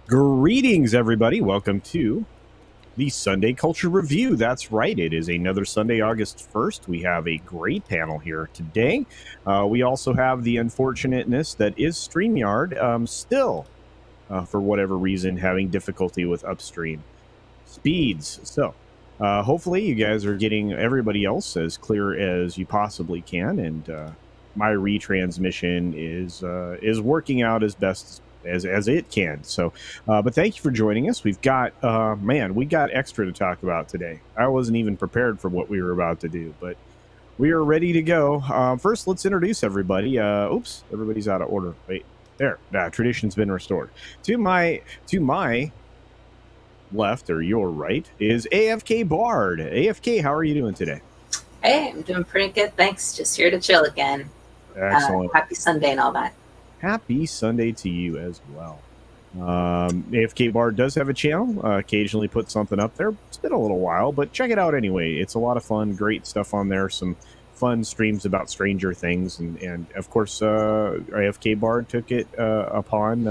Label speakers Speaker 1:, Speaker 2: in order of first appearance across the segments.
Speaker 1: Greetings, everybody. Welcome to the Sunday Culture Review. That's right. It is another Sunday, August 1st. We have a great panel here today. We also have the unfortunateness that is StreamYard still, for whatever reason, having difficulty with upstream speeds. So hopefully you guys are getting everybody else as clear as you possibly can. And my retransmission is working out as best as it can. So but thank you for joining us. We've got we got extra to talk about today. I wasn't even prepared for what we were about to do, but we are ready to go. First, let's introduce everybody. Oops, everybody's out of order. Wait, there, tradition's been restored. To my left, or your right, is AFK Bard. AFK, how are you doing today?
Speaker 2: Hey, I'm doing pretty good, thanks. Just here to chill again.
Speaker 1: Excellent.
Speaker 2: Happy Sunday and all that.
Speaker 1: Happy Sunday to you as well. AFK Bard does have a channel, occasionally put something up there. It's been a little while, but check it out anyway. It's a lot of fun, great stuff on there, some fun streams about Stranger Things, and of course, AFK Bard took it upon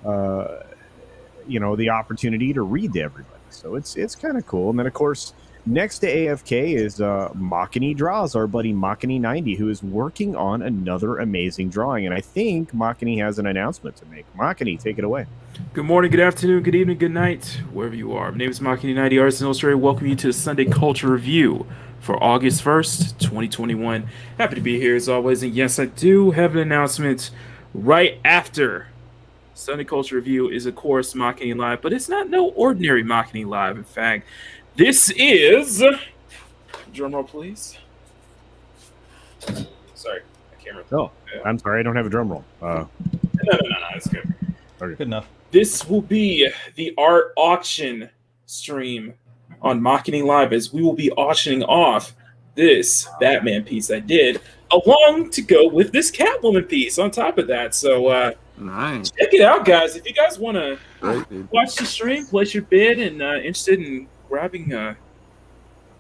Speaker 1: the opportunity to read to everybody. So it's kind of cool. And then, of course, next to AFK is Makani Draws, our buddy Makani90, who is working on another amazing drawing. And I think Makani has an announcement to make. Makani, take it away.
Speaker 3: Good morning, good afternoon, good evening, good night, wherever you are. My name is Makani90, Artist and Illustrator. Welcome you to the Sunday Culture Review for August 1st, 2021. Happy to be here as always. And yes, I do have an announcement right after Sunday Culture Review is, of course, Makani Live, but it's not no ordinary Makani Live. In fact, this is, drum roll, please. Sorry, I can't remember.
Speaker 1: Oh, I'm sorry, I don't have a drum roll.
Speaker 3: No, it's good.
Speaker 1: Okay.
Speaker 4: Good enough.
Speaker 3: This will be the art auction stream on Makani Live, as we will be auctioning off this Batman piece I did, along to go with this Catwoman piece on top of that. So
Speaker 4: nice.
Speaker 3: Check it out, guys. If you guys want to watch the stream, place your bid, and interested in grabbing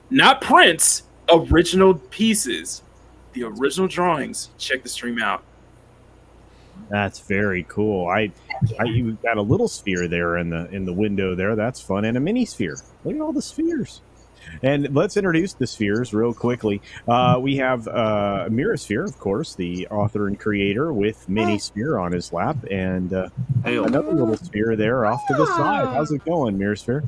Speaker 3: not prints, original pieces, the original drawings, check the stream out.
Speaker 1: That's very cool. You got a little sphere there in the window there. That's fun, and a mini sphere. Look at all the spheres. And let's introduce the spheres real quickly. We have Mirasphere, of course, the author and creator, with mini sphere on his lap, and another little sphere there off to the side. How's it going, Mirasphere?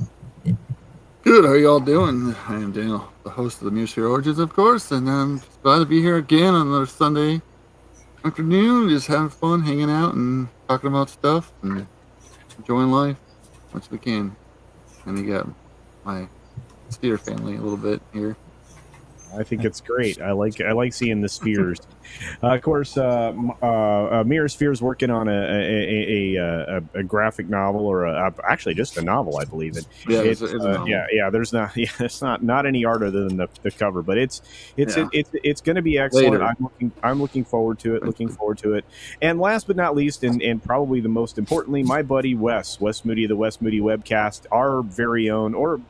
Speaker 4: Good. How are y'all doing? I am Daniel, the host of the Mirasphere Origins, of course, and I'm glad to be here again on another Sunday afternoon, just having fun, hanging out, and talking about stuff, and enjoying life as much as we can. And you got my Steer family a little bit here.
Speaker 1: I think it's great. I like seeing the spheres. Of course, Mirasphere is working on a graphic novel, or actually just a novel, I believe.
Speaker 4: Yeah, it's a novel.
Speaker 1: There's not any art other than the cover, but it's going to be excellent.
Speaker 4: Later.
Speaker 1: I'm looking forward to it. And last but not least, and probably the most importantly, my buddy Wes Moody of the Wes Moody Webcast, our very own, or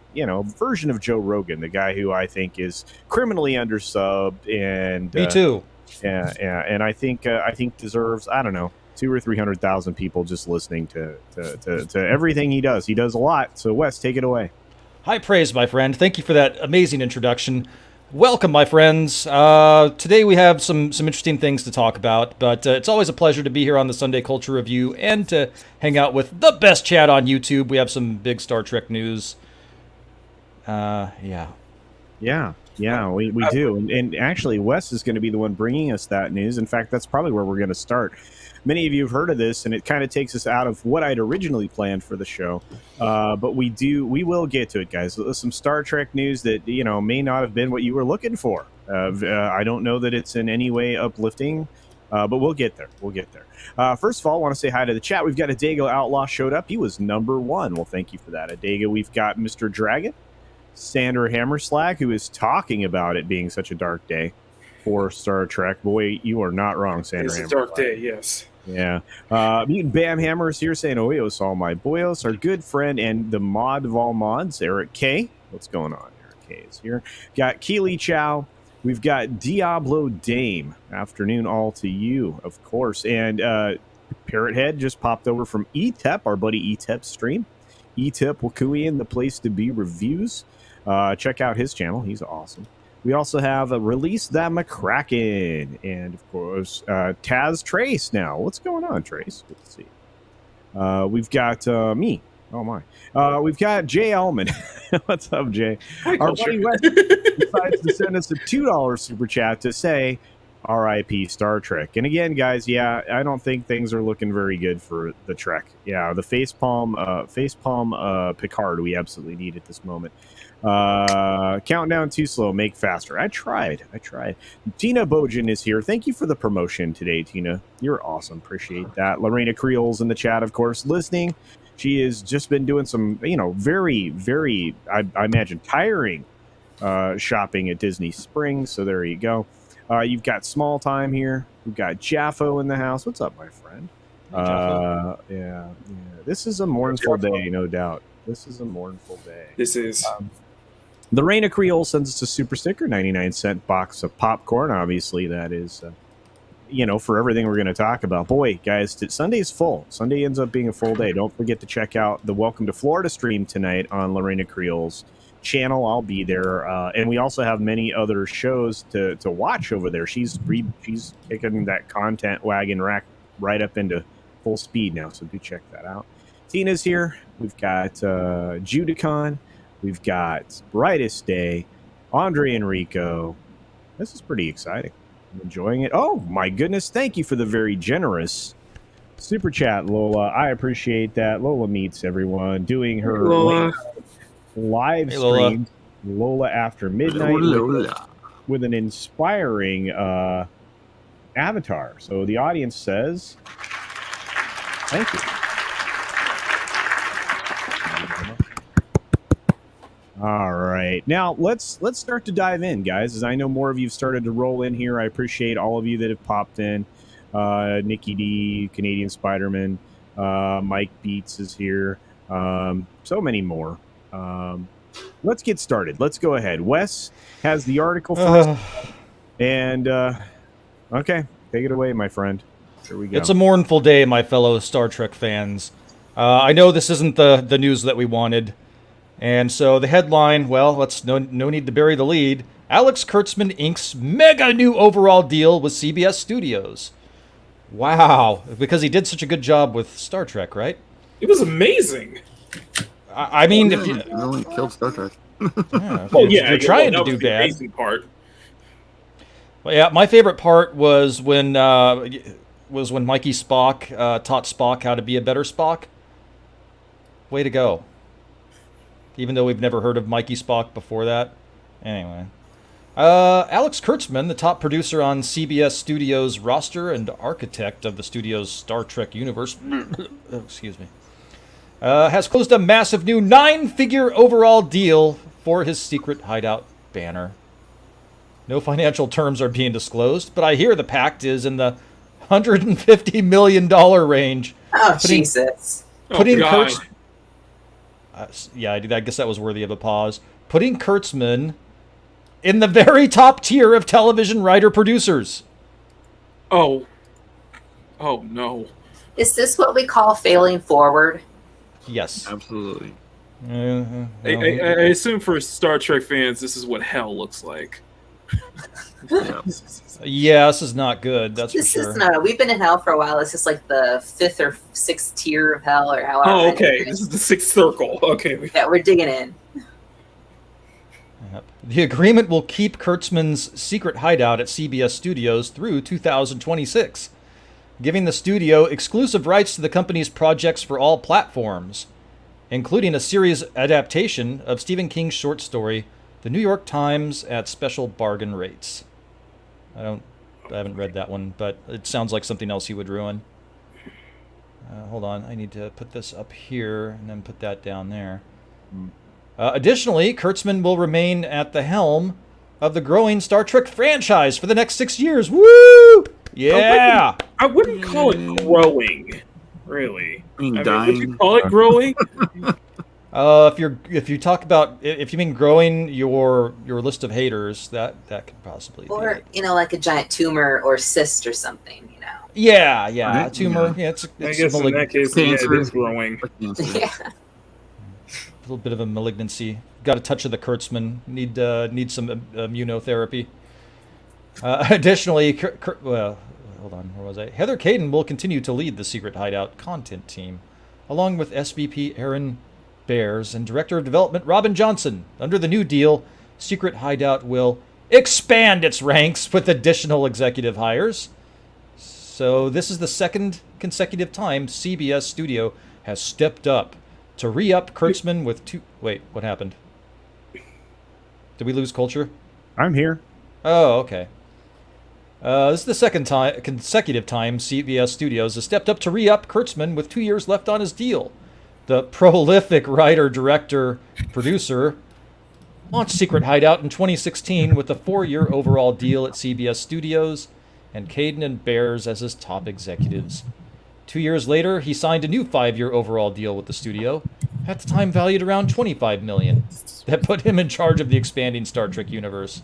Speaker 1: version of Joe Rogan, the guy who I think is criminally undersubbed, and
Speaker 5: me too.
Speaker 1: And I think deserves, I don't know, 200,000 or 300,000 people just listening to everything he does. He does a lot. So Wes, take it away.
Speaker 5: High praise, my friend. Thank you for that amazing introduction. Welcome, my friends. Today we have some interesting things to talk about, but it's always a pleasure to be here on the Sunday Culture Review and to hang out with the best chat on YouTube. We have some big Star Trek news. Yeah, we do. And actually, Wes is going to be the one bringing us that news. In fact, that's probably where we're going to start. Many of you have heard of this, and it kind of takes us out of what I'd originally planned for the show. But we will get to it, guys. Some Star Trek news that, may not have been what you were looking for. I don't know that it's in any way uplifting, but we'll get there. First of all, I want to say hi to the chat. We've got Adego Outlaw showed up. He was number 1. Well, thank you for that, Adego. We've got Mr. Dragon, Sandra Hammerslag, who is talking about it being such a dark day for Star Trek. Boy, you are not wrong, Sandra.
Speaker 3: It's a dark day, yes.
Speaker 1: Yeah. Mutant Bam Hammer is here saying, Oyos, all my boyos. Our good friend and the mod of all mods, Eric K. What's going on? Eric K is here. Got Keely Chow. We've got Diablo Dame. Afternoon all to you, of course. And Parrot Head just popped over from ETEP, our buddy ETEP stream. ETEP Wakuian, the place to be reviews. Check out his channel. He's awesome. We also have Release That McCracken. And, of course, Taz Trace now. What's going on, Trace? Good to see. We've got me. Oh, my. We've got Jay Elman. What's up, Jay?
Speaker 3: Hi,
Speaker 1: Our buddy Wes decides to send us a $2 super chat to say RIP Star Trek. And again, guys, I don't think things are looking very good for the Trek. Yeah, the facepalm Picard we absolutely need at this moment. Countdown too slow, make faster. I tried. Tina Bojan is here. Thank you for the promotion today, Tina. You're awesome. Appreciate that. Lorena Creole's in the chat, of course, listening. She has just been doing some, very, very, I imagine, tiring shopping at Disney Springs. So there you go. You've got Small Time here. We've got Jaffo in the house. What's up, my friend? Yeah. This is a mournful day, no doubt. This is a mournful day.
Speaker 3: This is.
Speaker 1: The Reina Creole sends us a super sticker, 99-cent box of popcorn. Obviously, that is, for everything we're going to talk about. Boy, guys, Sunday's full. Sunday ends up being a full day. Don't forget to check out the Welcome to Florida stream tonight on Lorena Creole's channel. I'll be there. And we also have many other shows to watch over there. She's taking that content wagon rack right up into full speed now, so do check that out. Tina's here. We've got Judicon. We've got Brightest Day, Andre Enrico. This is pretty exciting. I'm enjoying it. Oh, my goodness. Thank you for the very generous super chat, Lola. I appreciate that. Lola meets everyone doing her live stream. Lola after midnight with an inspiring avatar. So the audience says, thank you. All right. Now, let's start to dive in, guys, as I know more of you have started to roll in here. I appreciate all of you that have popped in. Nikki D, Canadian Spider-Man, Mike Beats is here. So many more. Let's get started. Let's go ahead. Wes has the article first. And, okay, take it away, my friend. Here we go.
Speaker 5: It's a mournful day, my fellow Star Trek fans. I know this isn't the news that we wanted. And so the headline, well, no need to bury the lead. Alex Kurtzman inks mega new overall deal with CBS Studios. Wow. Because he did such a good job with Star Trek, right?
Speaker 3: It was amazing.
Speaker 5: I mean,
Speaker 4: if you really killed Star Trek.
Speaker 5: If you're trying to do bad.
Speaker 3: Amazing part.
Speaker 5: Well, yeah, my favorite part was when Mikey Spock taught Spock how to be a better Spock. Way to go. Even though we've never heard of Mikey Spock before that. Anyway. Alex Kurtzman, the top producer on CBS Studios roster and architect of the studio's Star Trek universe, excuse me, has closed a massive new 9-figure overall deal for his secret hideout banner. No financial terms are being disclosed, but I hear the pact is in the $150 million range.
Speaker 2: Oh, Jesus.
Speaker 5: Putting
Speaker 3: God.
Speaker 5: I guess that was worthy of a pause. Putting Kurtzman in the very top tier of television writer-producers.
Speaker 3: Oh no.
Speaker 2: Is this what we call failing forward?
Speaker 5: Yes.
Speaker 4: Absolutely.
Speaker 3: I assume for Star Trek fans, this is what hell looks like.
Speaker 4: Yeah.
Speaker 5: Yeah, this is not good. That's
Speaker 2: This
Speaker 5: for sure.
Speaker 2: is not. We've been in hell for a while. This is like the 5th or 6th tier of hell, or however.
Speaker 3: Oh,
Speaker 2: many
Speaker 3: okay.
Speaker 2: it
Speaker 3: This
Speaker 2: is.
Speaker 3: is the 6th circle. Okay.
Speaker 2: Yeah, we're digging in.
Speaker 5: Yep. The agreement will keep Kurtzman's secret hideout at CBS Studios through 2026, giving the studio exclusive rights to the company's projects for all platforms, including a series adaptation of Stephen King's short story, The New York Times at Special Bargain Rates. I haven't read that one, but it sounds like something else he would ruin. Hold on, I need to put this up here and then put that down there. Additionally, Kurtzman will remain at the helm of the growing Star Trek franchise for the next 6 years. Woo! Yeah!
Speaker 3: I wouldn't call it growing, really.
Speaker 4: I mean,
Speaker 3: Would
Speaker 4: dying.
Speaker 3: you call it growing?
Speaker 5: If you mean growing your list of haters, that could possibly be
Speaker 2: Or,
Speaker 5: it.
Speaker 2: like a giant tumor or cyst or something,
Speaker 5: Yeah,
Speaker 4: Right?
Speaker 5: a tumor.
Speaker 4: Yeah.
Speaker 5: Yeah, it's
Speaker 3: I guess in that case, yeah,
Speaker 4: Cancer.
Speaker 3: it is growing.
Speaker 4: Like cancer.
Speaker 2: Yeah.
Speaker 5: a little bit of a malignancy. Got a touch of the Kurtzman. Need some immunotherapy. Additionally, well, hold on, where was I? Heather Caden will continue to lead the Secret Hideout content team, along with SVP Aaron Bears and Director of Development Robin Johnson. Under the new deal, Secret Hideout will expand its ranks with additional executive hires. So this is the second consecutive time CBS Studio has stepped up to re-up Kurtzman with two... Wait, what happened? Did we lose Culture?
Speaker 1: I'm here.
Speaker 5: Oh, okay. This is the second consecutive time CBS Studios has stepped up to re-up Kurtzman with 2 years left on his deal. The prolific writer, director, producer launched Secret Hideout in 2016 with a 4-year overall deal at CBS Studios and Caden and Bears as his top executives. 2 years later, he signed a new 5-year overall deal with the studio, at the time valued around $25 million, that put him in charge of the expanding Star Trek universe.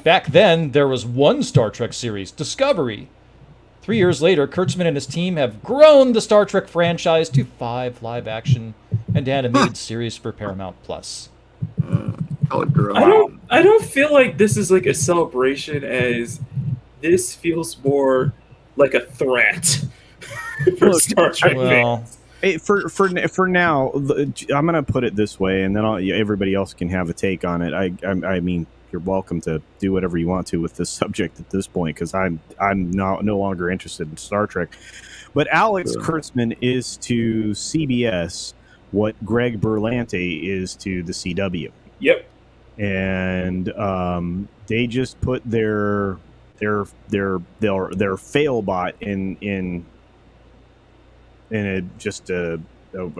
Speaker 5: Back then, there was one Star Trek series, Discovery. 3 years later, Kurtzman and his team have grown the Star Trek franchise to 5 live-action and animated series for Paramount+.
Speaker 4: Call it growing.
Speaker 3: I don't feel like this is like a celebration, as this feels more like a threat for
Speaker 1: Look,
Speaker 3: Star Trek
Speaker 5: Well,
Speaker 3: fans.
Speaker 1: Hey, for now, I'm gonna put it this way, and then everybody else can have a take on it. I mean, you're welcome to do whatever you want to with this subject at this point, because I'm no longer interested in Star Trek. But Alex Kurtzman is to CBS what Greg Berlanti is to the CW.
Speaker 3: Yep.
Speaker 1: And they just put their failbot in a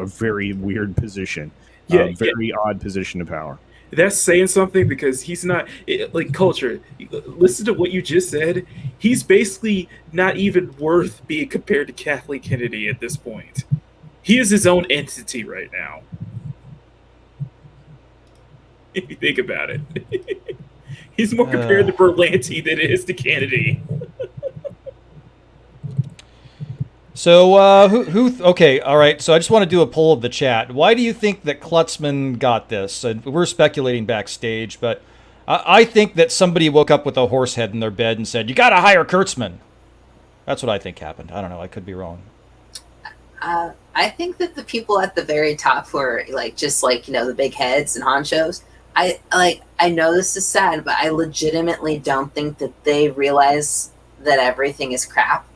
Speaker 1: very weird position,
Speaker 3: Yeah,
Speaker 1: very odd position of power.
Speaker 3: That's saying something, because he's not like Culture. Listen to what you just said. He's basically not even worth being compared to Kathleen Kennedy at this point. He is his own entity right now. If you think about it, he's more compared to Berlanti than it is to Kennedy.
Speaker 5: So, okay, all right. So I just want to do a poll of the chat. Why do you think that Klutzman got this? And we're speculating backstage, but I think that somebody woke up with a horse head in their bed and said, "You got to hire Kurtzman." That's what I think happened. I don't know. I could be wrong.
Speaker 2: I think that the people at the very top were the big heads and honchos. I know this is sad, but I legitimately don't think that they realize that everything is crap.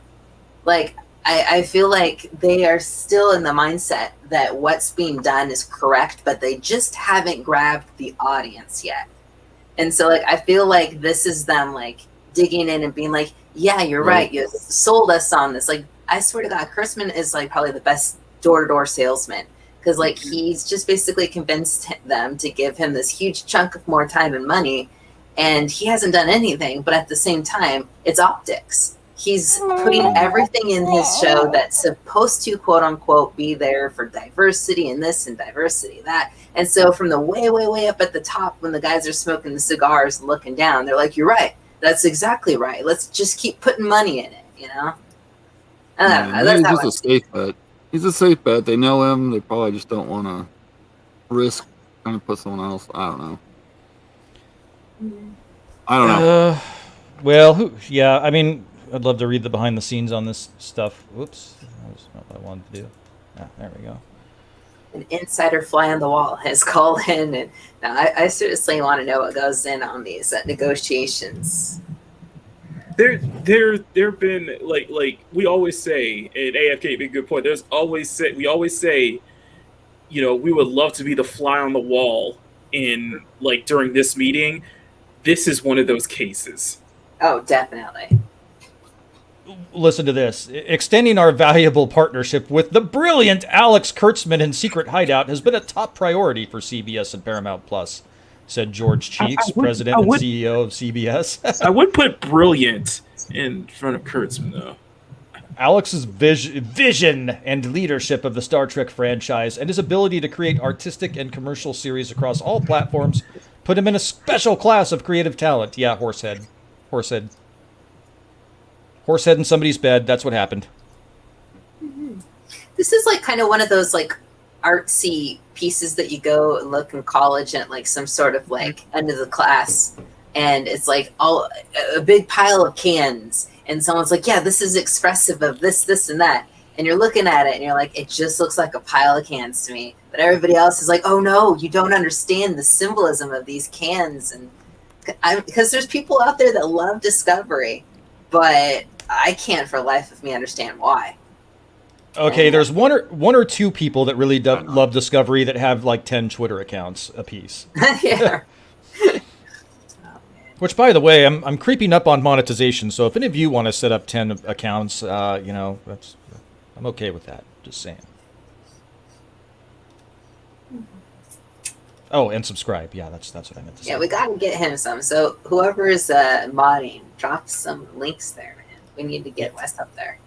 Speaker 2: I feel like they are still in the mindset that what's being done is correct, but they just haven't grabbed the audience yet. And so, I feel like this is them, digging in and being like, yeah, you're right. You sold us on this. I swear to God, Kurtzman is, probably the best door-to-door salesman. Because, he's just basically convinced them to give him this huge chunk of more time and money. And he hasn't done anything. But at the same time, it's optics. He's putting everything in his show that's supposed to, quote unquote, be there for diversity and this and diversity that. And so from the way, way, way up at the top, when the guys are smoking the cigars and looking down, they're like, you're right. That's exactly right. Let's just keep putting money in it,
Speaker 4: He's just a safe bet. He's a safe bet. They know him. They probably just don't want to risk trying to put someone else. I don't know. I don't know.
Speaker 5: Well, yeah, I mean, I'd love to read the behind the scenes on this stuff. Whoops, that was not what I wanted to do. There we go.
Speaker 2: An insider fly on the wall has called in, and now I seriously want to know what goes in on these negotiations.
Speaker 3: There been like we always say, and AFK made a good point. We always say, you know, we would love to be the fly on the wall in like during this meeting. This is one of those cases.
Speaker 2: Oh, definitely.
Speaker 5: Listen to this. Extending our valuable partnership with the brilliant Alex Kurtzman in Secret Hideout has been a top priority for CBS and Paramount Plus, said George Cheeks, president and CEO of CBS.
Speaker 3: I would put brilliant in front of Kurtzman, though.
Speaker 5: Alex's vision and leadership of the Star Trek franchise and his ability to create artistic and commercial series across all platforms put him in a special class of creative talent. Yeah, Horsehead in somebody's bed. That's what happened.
Speaker 2: This is like kind of one of those like artsy pieces that you go and look in college at like some sort of like end of the class, and it's like all a big pile of cans, and someone's like, yeah, this is expressive of this and that, and you're looking at it and you're like, it just looks like a pile of cans to me, but everybody else is like, oh no, you don't understand the symbolism of these cans. And because there's people out there that love Discovery, but I can't for the life of me understand why.
Speaker 5: Okay, there's one or two people that really love Discovery that have like 10 Twitter accounts apiece.
Speaker 2: Yeah.
Speaker 5: Which, by the way, I'm creeping up on monetization. So if any of you want to set up 10 accounts, you know, I'm okay with that. Just saying. Oh, and subscribe. Yeah, that's what I meant to say.
Speaker 2: Yeah, we got to get him some. So whoever is modding, drop some links there, man. We need to get Wes up there.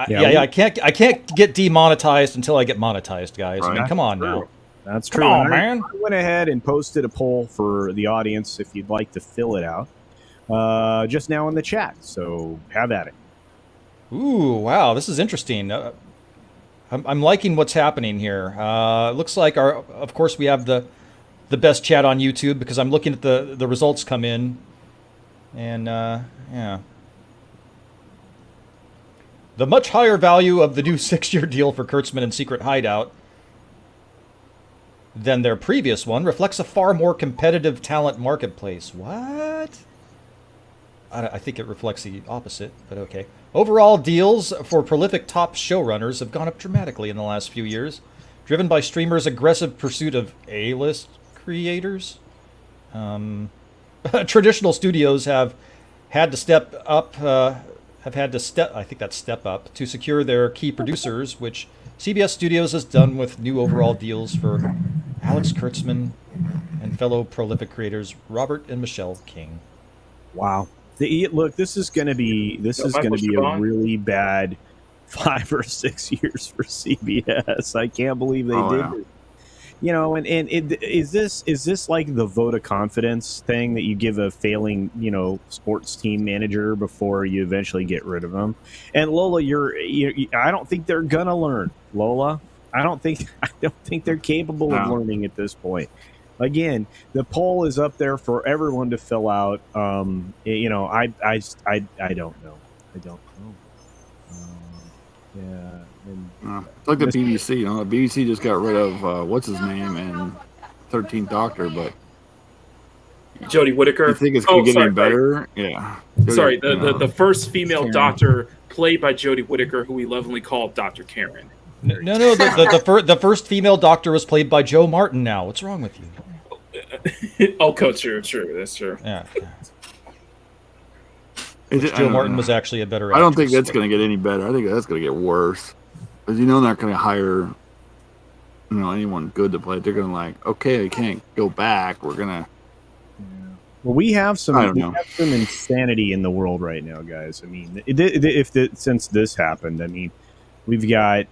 Speaker 5: I can't get demonetized until I get monetized, guys. I mean, come on now.
Speaker 1: That's true.
Speaker 5: Come on, man.
Speaker 1: I went ahead and posted a poll for the audience if you'd like to fill it out just now in the chat. So have at it.
Speaker 5: Ooh, wow, this is interesting. I'm liking what's happening here. Looks like of course, we have the best chat on YouTube because I'm looking at the results come in, and yeah. The much higher value of the new 6-year deal for Kurtzman and Secret Hideout than their previous one reflects a far more competitive talent marketplace. What? I think it reflects the opposite, but okay. Overall deals for prolific top showrunners have gone up dramatically in the last few years, driven by streamers' aggressive pursuit of A-list creators. Traditional studios have had to step up to secure their key producers, which CBS Studios has done with new overall deals for Alex Kurtzman and fellow prolific creators Robert and Michelle King.
Speaker 1: Wow. Look, this is going to be a really bad 5 or 6 years for CBS. I can't believe they did it. You know, is this like the vote of confidence thing that you give a failing, you know, sports team manager before you eventually get rid of them? And Lola, I don't think they're gonna learn. Lola, I don't think they're capable of learning at this point. Again, the poll is up there for everyone to fill out. You know, I don't know. I don't know. Yeah.
Speaker 4: It's like the BBC, you know. The BBC just got rid of what's his name and 13th Doctor, but
Speaker 3: Jodie Whittaker.
Speaker 4: I think it's getting better. Yeah.
Speaker 3: Sorry, the first female Doctor played by Jodie Whittaker, who we lovingly call Dr. Karen.
Speaker 5: No. The first female Doctor was played by Joe Martin. Now, what's wrong with you?
Speaker 3: Oh, true. That's true.
Speaker 5: Yeah. Joe Martin was actually a better actress.
Speaker 4: I don't think that's going to get any better. I think that's going to get worse. Because you know they're not going to hire, you know, anyone good to play. They're going to like, okay, they can't go back. We're going to.
Speaker 1: Well, we have some insanity in the world right now, guys. I mean, since this happened, I mean, we've got.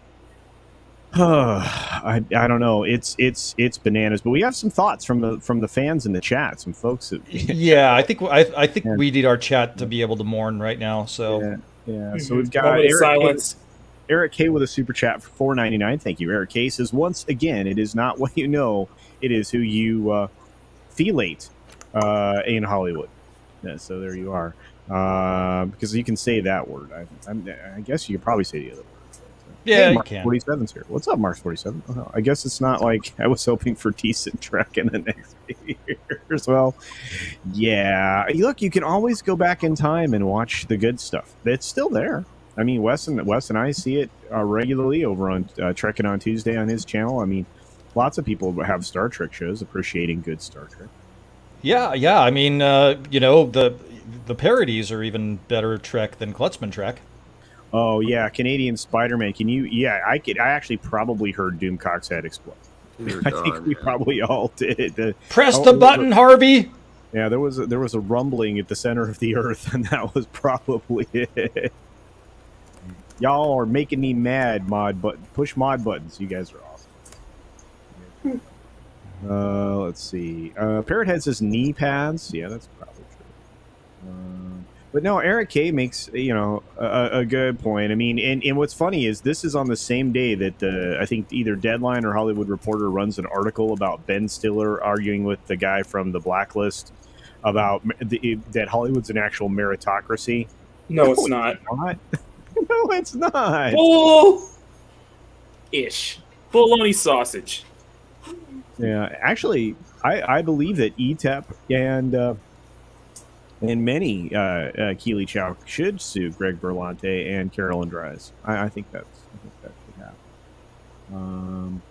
Speaker 1: I don't know. It's bananas, but we have some thoughts from the fans in the chat. Some folks that
Speaker 5: yeah, I think we need our chat to be able to mourn right now. So
Speaker 1: yeah. So we've got Eric K with a super chat for $4.99. Thank you, Eric K. Says once again, it is not what you know, it is who you felate in Hollywood. Yeah, so there you are. Because you can say that word. I guess you could probably say the other word.
Speaker 5: Yeah,
Speaker 1: Hey,
Speaker 5: you
Speaker 1: Mark
Speaker 5: can.
Speaker 1: 47's here. What's up, Mark 47? Oh, no, I guess it's not like I was hoping for decent Trek in the next few years. Well, yeah. Look, you can always go back in time and watch the good stuff. It's still there. I mean, Wes and I see it regularly over on Trekking on Tuesday on his channel. I mean, lots of people have Star Trek shows appreciating good Star Trek.
Speaker 5: Yeah, yeah. I mean, the parodies are even better Trek than Klutzman Trek.
Speaker 1: Oh yeah, Canadian Spider-Man. Can you? Yeah, I could. I actually probably heard Doomcock's head explode.
Speaker 4: Dear
Speaker 1: I
Speaker 4: God,
Speaker 1: think we probably all did.
Speaker 5: Press the button, Harvey.
Speaker 1: Yeah, there was a rumbling at the center of the earth, and that was probably it. Y'all are making me mad, push mod buttons. You guys are awesome. Let's see. Parrot has his knee pads. Yeah, that's probably true. But no, Eric K makes a good point. I mean, and what's funny is this is on the same day that I think either Deadline or Hollywood Reporter runs an article about Ben Stiller arguing with the guy from The Blacklist about that Hollywood's an actual meritocracy.
Speaker 3: No, it's not.
Speaker 1: What? No, it's not.
Speaker 3: Bull-ish. Bologna sausage.
Speaker 1: Yeah, actually, I believe that ETEP and many Keely Chow should sue Greg Berlanti and Carolyn Dries. I think that should happen.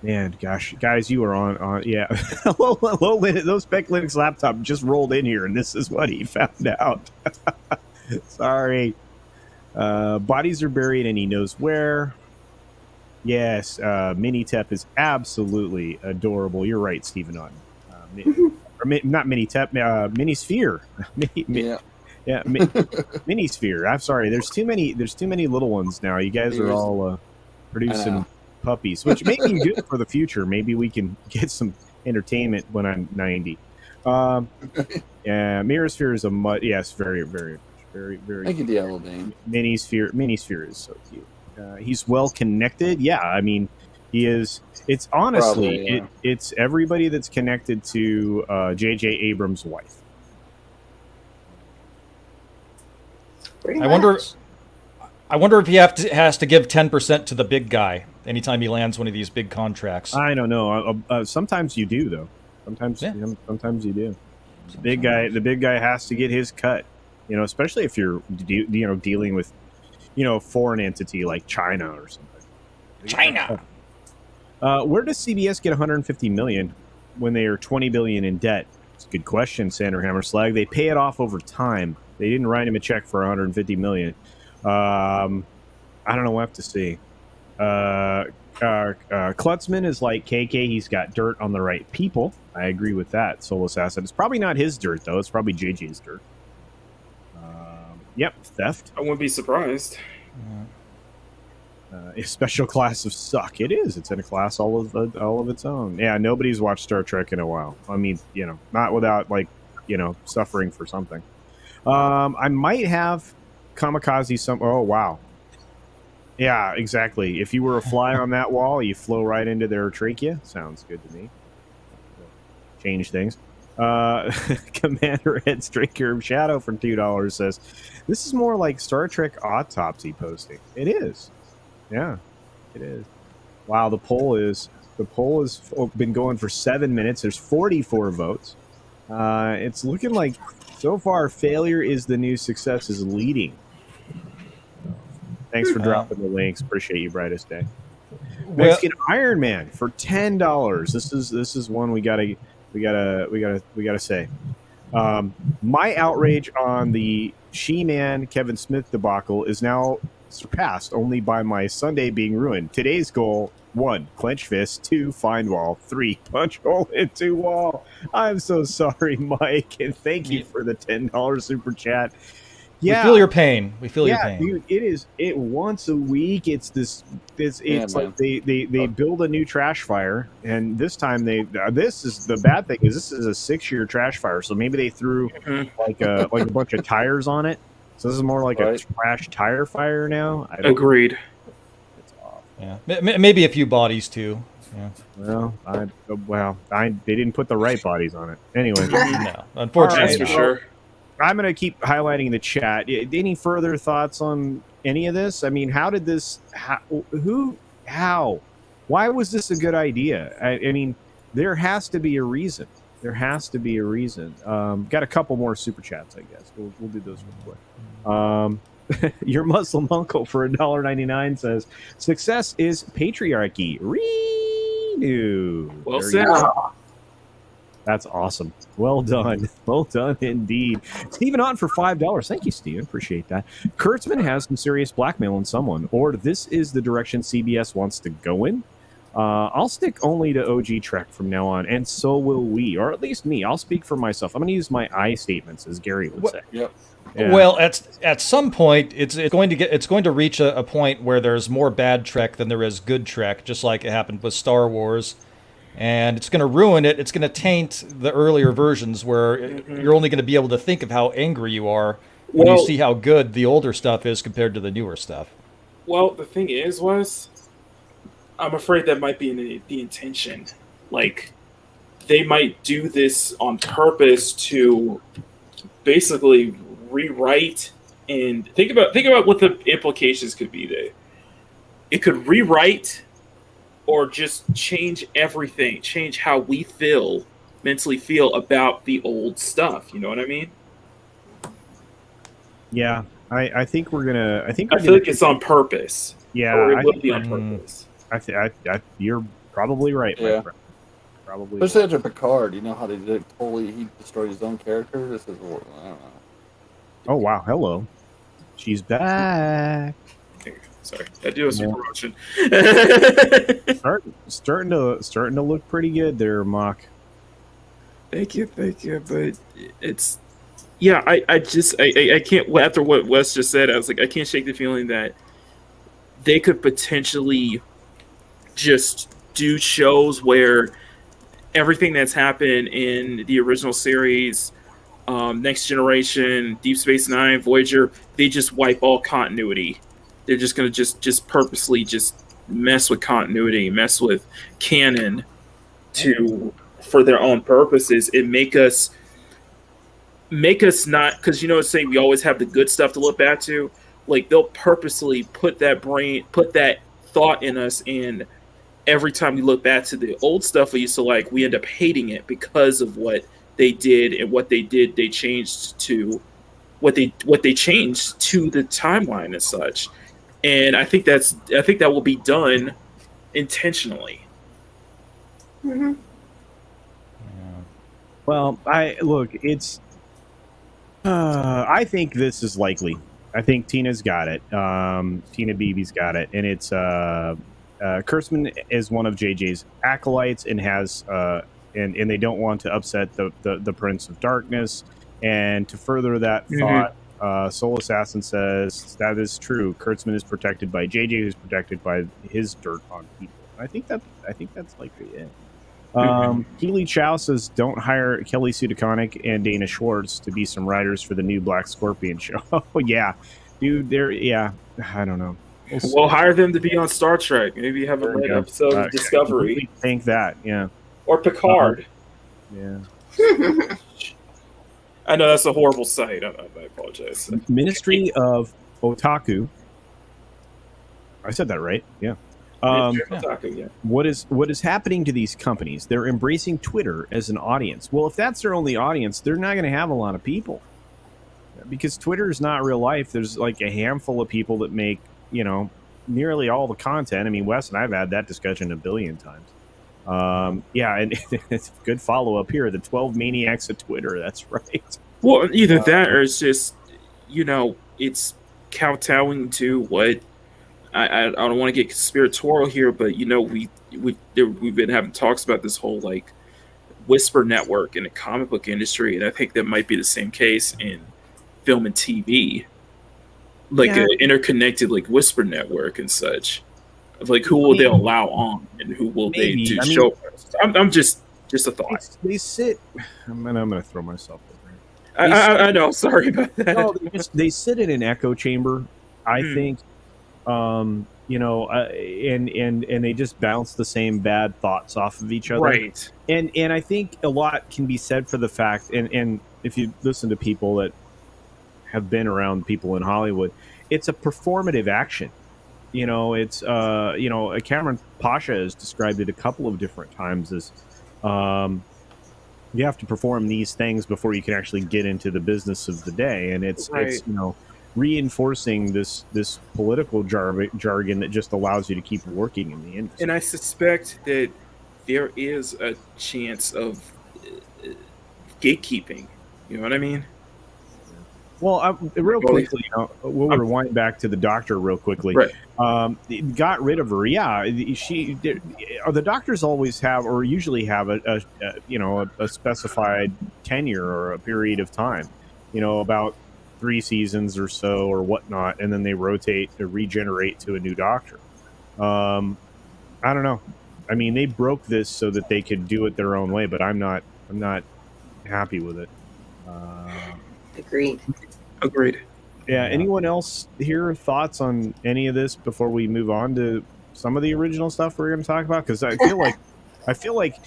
Speaker 1: Man, gosh, guys, you are on yeah. Those Spec Linux laptop just rolled in here, and this is what he found out. Sorry. Bodies are buried, and he knows where. Yes, Minitep is absolutely adorable. You're right, Stephen Otten. Not Minitep, Minisphere. Yeah, Minisphere. I'm sorry. There's too many little ones now. You guys are all producing puppies, which may be good for the future. Maybe we can get some entertainment when I'm 90. Yeah, Mirasphere is a mud. Yes, very, very, very, very.
Speaker 4: Thank you, Diablo Dane.
Speaker 1: Minisphere is so cute. He's well connected. Yeah, I mean, he is. It's honestly,
Speaker 4: Probably, yeah.
Speaker 1: it's everybody that's connected to J.J. Abrams' wife.
Speaker 2: Pretty
Speaker 5: I wonder
Speaker 2: much.
Speaker 5: if he has to give 10% to the big guy anytime he lands one of these big contracts.
Speaker 1: I don't know. Sometimes you do, though. Sometimes,
Speaker 5: Yeah.
Speaker 1: Sometimes you do. The big guy has to get his cut. Especially if you're dealing with a foreign entity like China or something.
Speaker 5: China.
Speaker 1: Where does CBS get 150 million when they are 20 billion in debt? It's a good question, Sander Hammerslag. They pay it off over time. They didn't write him a check for 150 million. I don't know. We'll have to see. Klutzman is like KK. He's got dirt on the right people. I agree with that. Soul Assassin. It's probably not his dirt though. It's probably JJ's dirt. Yep, theft.
Speaker 3: I wouldn't be surprised.
Speaker 1: A special class of suck. It is. It's in a class all of its own. Yeah, nobody's watched Star Trek in a while. I mean, not without suffering for something. I might have Kamikaze some. Oh wow. Yeah, exactly. If you were a fly on that wall, you flow right into their trachea. Sounds good to me. Change things. Commander Ed Straker Shadow for $2 says, "This is more like Star Trek autopsy posting." It is. Yeah, it is. Wow, the poll has been going for 7 minutes. There's 44 votes. It's looking like so far failure is the new success is leading. Thanks for dropping the links. Appreciate you, brightest day. Mexican Iron Man for $10. This is one we gotta say. My outrage on the She-Man Kevin Smith debacle is now surpassed only by my Sunday being ruined. Today's goal: 1, clench fist; 2, find wall; 3, punch hole into wall. I'm so sorry, Mike, and thank you for the $10 super chat. Yeah,
Speaker 5: We feel your pain. We feel your pain.
Speaker 1: Dude, it once a week. It's it's like
Speaker 4: man.
Speaker 1: they build a new trash fire, and this time this is the bad thing is this is a 6-year trash fire, so maybe they threw like a bunch of tires on it. So this is more like a trash tire fire now.
Speaker 3: Agreed.
Speaker 1: It's awful.
Speaker 5: Yeah, maybe a few bodies too. Yeah.
Speaker 1: Well, they didn't put the right bodies on it. Anyway,
Speaker 5: No, unfortunately,
Speaker 3: That's for sure.
Speaker 1: I'm going to keep highlighting the chat. Any further thoughts on any of this? I mean, how did this? How? Why was this a good idea? I mean, there has to be a reason. There has to be a reason. Got a couple more super chats, I guess. We'll do those real quick. Your Muslim uncle for $1.99 says, "Success is patriarchy." Renew.
Speaker 3: Well
Speaker 1: There
Speaker 3: said.
Speaker 1: you go. That's awesome. Well done. Well done indeed. Stephen on for $5. Thank you, Stephen. Appreciate that. Kurtzman has some serious blackmail on someone, or this is the direction CBS wants to go in. I'll stick only to OG Trek from now on, and so will we, or at least me. I'll speak for myself. I'm going to use my I statements, as Gary would say.
Speaker 4: Yep.
Speaker 1: Yeah.
Speaker 5: Well, at some point, it's going to reach a point where there's more bad Trek than there is good Trek, just like it happened with Star Wars, and it's going to ruin it. It's going to taint the earlier versions, where you're only going to be able to think of how angry you are when you see how good the older stuff is compared to the newer stuff.
Speaker 3: Well, the thing is, I'm afraid that might be the intention. Like, they might do this on purpose to basically rewrite and think about what the implications could be there. It could rewrite or just change everything, change how we mentally feel about the old stuff. You know what I mean?
Speaker 1: Yeah, I think we're gonna. I
Speaker 3: feel like it's on purpose.
Speaker 1: Yeah,
Speaker 3: or it will be on purpose.
Speaker 1: You're probably right, my
Speaker 4: Yeah.
Speaker 1: friend. Probably.
Speaker 4: Especially after Picard, you know how they did he destroyed his own character? This is, I don't know.
Speaker 1: Oh wow, hello. She's back.
Speaker 3: Sorry, I do a super promotion.
Speaker 1: starting to look pretty good there, Mock.
Speaker 3: Thank you. But it's I can't. After what Wes just said, I was like, I can't shake the feeling that they could potentially just do shows where everything that's happened in the original series, Next Generation, Deep Space Nine, Voyager, they just wipe all continuity. They're just gonna just purposely just mess with continuity, mess with canon for their own purposes, and make us not, because saying we always have the good stuff to look back to. Like, they'll purposely put that thought in us, and every time we look back to the old stuff we used to like, we end up hating it because of what they did, and what they did, they changed to what they changed to the timeline and such. And I think that will be done intentionally.
Speaker 2: Mm-hmm.
Speaker 1: Well, I think this is likely. I think Tina's got it. Tina Beebe's got it, and it's Kurtzman is one of JJ's acolytes and has and they don't want to upset the Prince of Darkness. And to further that thought, Soul Assassin says that is true. Kurtzman is protected by JJ, who's protected by his dirt on people. I think that's likely it. Keely Chow says, don't hire Kelly Sue DeConnick and Dana Schwartz to be some writers for the new Black Scorpion show. Oh, yeah. Dude, I don't know.
Speaker 3: We'll hire them to be on Star Trek. Maybe have a late episode of Discovery.
Speaker 1: Think that, yeah.
Speaker 3: Or Picard.
Speaker 1: Yeah.
Speaker 3: I know that's a horrible sight. I apologize.
Speaker 1: Ministry of Otaku. I said that right, yeah. What is happening to these companies? They're embracing Twitter as an audience. Well, if that's their only audience, they're not going to have a lot of people, because Twitter is not real life. There's like a handful of people that make nearly all the content. I mean, Wes and I've had that discussion a billion times. Yeah, and it's a good follow up here. The 12 maniacs of Twitter. That's right.
Speaker 3: Well, either that or it's just it's kowtowing to what. I don't want to get conspiratorial here, but we've been having talks about this whole like whisper network in the comic book industry, and I think that might be the same case in film and TV, like an interconnected like whisper network and such, of like who will they allow on and who will they do show. I'm just a thought.
Speaker 1: They sit. I'm gonna throw myself over.
Speaker 3: I know. Sorry about that.
Speaker 1: No, they sit in an echo chamber. I think. And they just bounce the same bad thoughts off of each other.
Speaker 3: Right.
Speaker 1: And I think a lot can be said for the fact, and if you listen to people that have been around people in Hollywood, it's a performative action. It's Cameron Pasha has described it a couple of different times as you have to perform these things before you can actually get into the business of the day, and it's reinforcing this political jargon that just allows you to keep working in the industry.
Speaker 3: And I suspect that there is a chance of gatekeeping. You know what I mean?
Speaker 1: Well, real quickly, we'll rewind back to the doctor real quickly.
Speaker 3: Right.
Speaker 1: Got rid of her. Yeah, the doctors always have, or usually have a specified tenure or a period of time. About 3 seasons or so or whatnot, and then they rotate to regenerate to a new doctor. I don't know. I mean, they broke this so that they could do it their own way, but I'm not happy with it.
Speaker 2: Agreed.
Speaker 1: Yeah. Anyone else here thoughts on any of this before we move on to some of the original stuff we're going to talk about? Because I feel like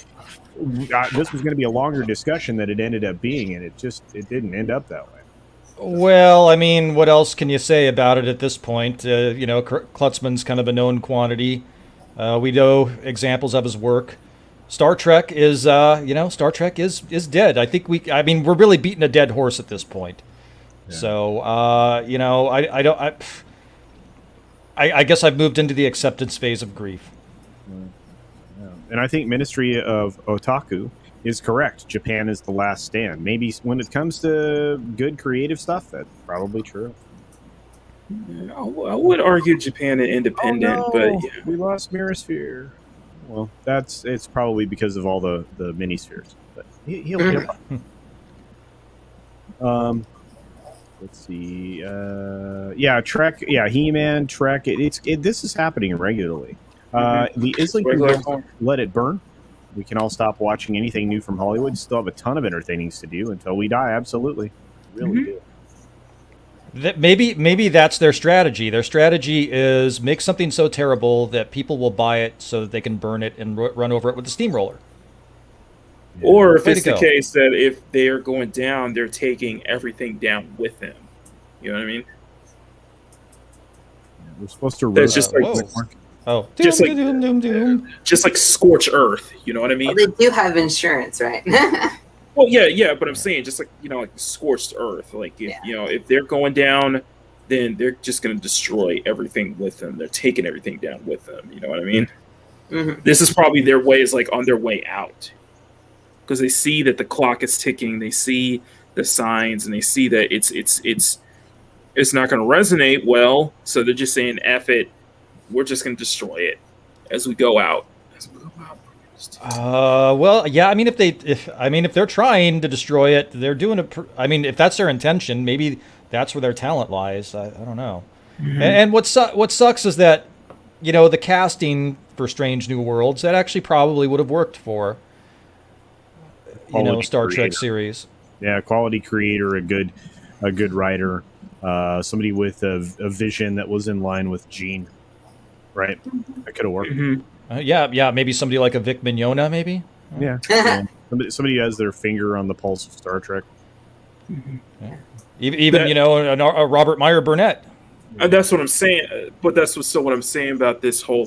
Speaker 1: this was going to be a longer discussion than it ended up being, and it didn't end up that way.
Speaker 5: Well, I mean, what else can you say about it at this point? Klutzman's kind of a known quantity. We know examples of his work. Star Trek is dead. We're really beating a dead horse at this point. Yeah. So, I guess I've moved into the acceptance phase of grief.
Speaker 1: Yeah. And I think Ministry of Otaku is correct. Japan is the last stand. Maybe when it comes to good creative stuff, that's probably true.
Speaker 3: I would argue Japan is independent, but yeah.
Speaker 1: We lost Mirasphere. Well, it's probably because of all the minispheres. But he'll let's see. Trek. Yeah, He-Man, Trek. This is happening regularly. The Islington won't let it burn. We can all stop watching anything new from Hollywood. Still have a ton of entertainings to do until we die. Absolutely, really do.
Speaker 5: Maybe that's their strategy. Their strategy is make something so terrible that people will buy it so that they can burn it and run over it with a steamroller.
Speaker 3: Yeah. Or if it's the case that if they are going down, they're taking everything down with them. You know what I mean?
Speaker 1: Yeah, we're supposed to.
Speaker 3: It's just like just like scorch earth. You know what I mean?
Speaker 2: Well, they do have insurance, right?
Speaker 3: Well, yeah, but I'm saying just like like scorched earth. Like if they're going down, then they're just going to destroy everything with them. They're taking everything down with them. You know what I mean? Mm-hmm. This is probably their way is like on their way out, because they see that the clock is ticking. They see the signs, and they see that it's not going to resonate well. So they're just saying, "F it, we're just going to destroy it as we go out."
Speaker 5: Well, yeah. I mean, if they're trying to destroy it, they're doing it. If that's their intention, maybe that's where their talent lies. I don't know. Mm-hmm. And what sucks is that the casting for Strange New Worlds that actually probably would have worked for Star Trek series.
Speaker 1: Yeah, quality creator, a good writer, somebody with a vision that was in line with Gene. Right, that could have worked.
Speaker 5: Mm-hmm. Maybe somebody like a Vic Mignogna, maybe.
Speaker 1: Yeah. Somebody has their finger on the pulse of Star Trek.
Speaker 5: Mm-hmm. Yeah. Even a Robert Meyer Burnett.
Speaker 3: That's what I'm saying. But that's still what I'm saying about this whole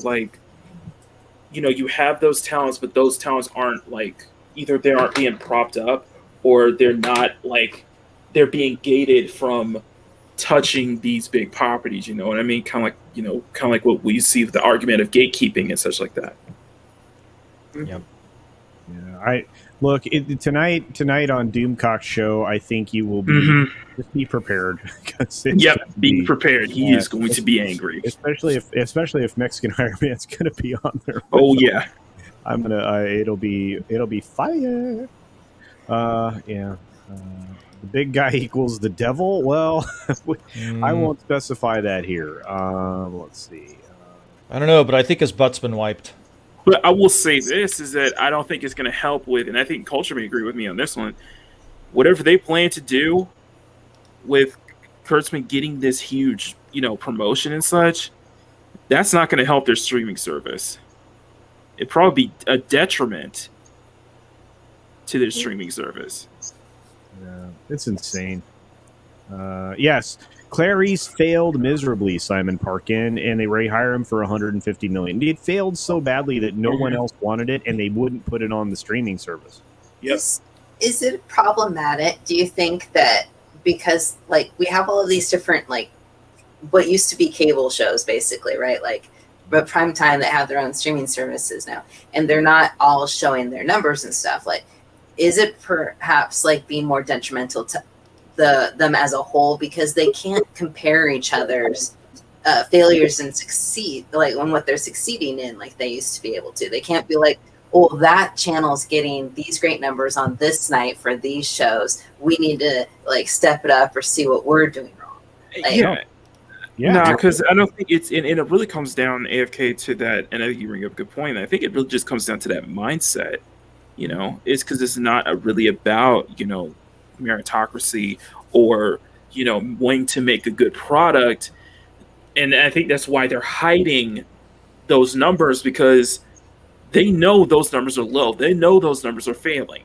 Speaker 3: you have those talents, but those talents aren't either they aren't being propped up, or they're not they're being gated from touching these big properties. You know what I mean? Kind of like what we see with the argument of gatekeeping and such like that.
Speaker 5: Yep.
Speaker 1: Yeah. Tonight on Doomcock's show, I think you will be just be prepared.
Speaker 3: Be prepared. He is going to be angry,
Speaker 1: especially if Mexican Iron Man's going to be on there.
Speaker 3: Oh yeah,
Speaker 1: it'll be fire. The big guy equals the devil. Well, I won't specify that here. Let's see.
Speaker 5: I don't know, but I think his butt's been wiped.
Speaker 3: But I will say this is that I don't think it's going to help with, and I think Culture may agree with me on this one, whatever they plan to do with Kurtzman getting this huge, promotion and such, that's not going to help their streaming service. It'd probably be a detriment to their streaming service.
Speaker 1: Yeah, it's insane. Yes, Clarice failed miserably, Simon Parkin, and they rehire him for $150 million. It failed so badly that no one else wanted it, and they wouldn't put it on the streaming service.
Speaker 2: Is it problematic? Do you think that because like we have all of these different like what used to be cable shows, basically, right? Like, but prime time that have their own streaming services now, and they're not all showing their numbers and stuff. Like, is it perhaps like being more detrimental to them as a whole because they can't compare each other's failures and succeed like on what they're succeeding in like they used to be able to? They can't be like, oh, that channel's getting these great numbers on this night for these shows. We need to like step it up or see what we're doing wrong. Like,
Speaker 3: Yeah, no, because I don't think it's, and it really comes down AFK to that, and I think you bring up a good point. I think it really just comes down to that mindset, you know, it's because it's not really about, you know, meritocracy or, you know, wanting to make a good product. And I think that's why they're hiding those numbers, because they know those numbers are low. They know those numbers are failing.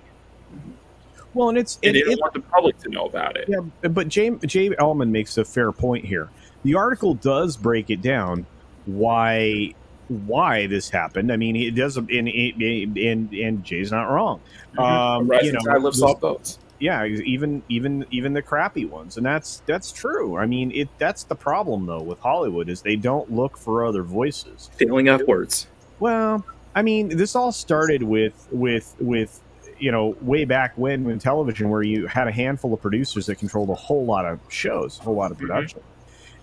Speaker 1: Well, and
Speaker 3: they don't want the public to know about it.
Speaker 1: Yeah, but Jay Elman makes a fair point here. The article does break it down why this happened. I mean, it does, and Jay's not wrong.
Speaker 3: You know, lifts all boats.
Speaker 1: Yeah, even the crappy ones, and that's true. I mean, that's the problem though with Hollywood is they don't look for other voices.
Speaker 3: Failing upwards.
Speaker 1: Well, I mean, this all started with you know, way back when television, where you had a handful of producers that controlled a whole lot of shows, a whole lot of production.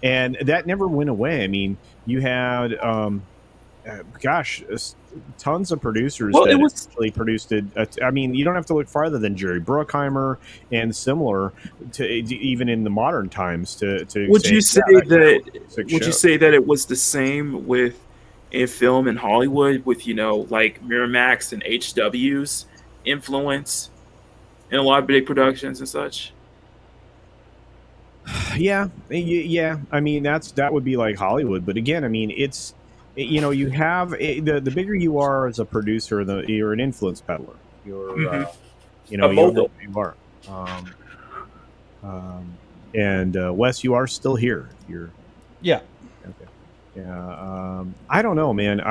Speaker 1: And that never went away. I mean, you had, tons of producers that actually produced it. I mean, you don't have to look farther than Jerry Bruckheimer and similar to even in the modern times. Would you say
Speaker 3: that it was the same with in film in Hollywood with, you know, like Miramax and HW's influence in a lot of big productions and such?
Speaker 1: Yeah. I mean, that would be like Hollywood, but again, I mean, it's, you know, you have the bigger you are as a producer, you're an influence peddler. You're, you know, you are. And Wes, you are still here. You're.
Speaker 5: Yeah.
Speaker 1: Okay. Yeah. I don't know, man.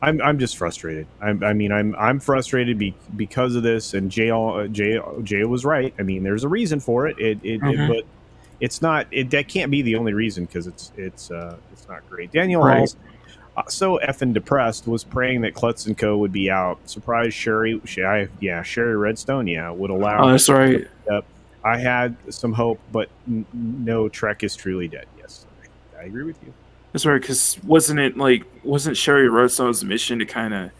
Speaker 1: I'm just frustrated. I'm frustrated because of this. And Jay was right. I mean, there's a reason for it. But it's not. That can't be the only reason because it's not great. Daniel Hall's so effing depressed was praying that Klutz & Co. would be out. Surprise, Sherry Redstone. Yeah, would allow.
Speaker 3: Oh, that's right.
Speaker 1: I had some hope, but no, Trek is truly dead. Yes, I agree with you.
Speaker 3: That's right, because wasn't Sherry Redstone's mission to kind of,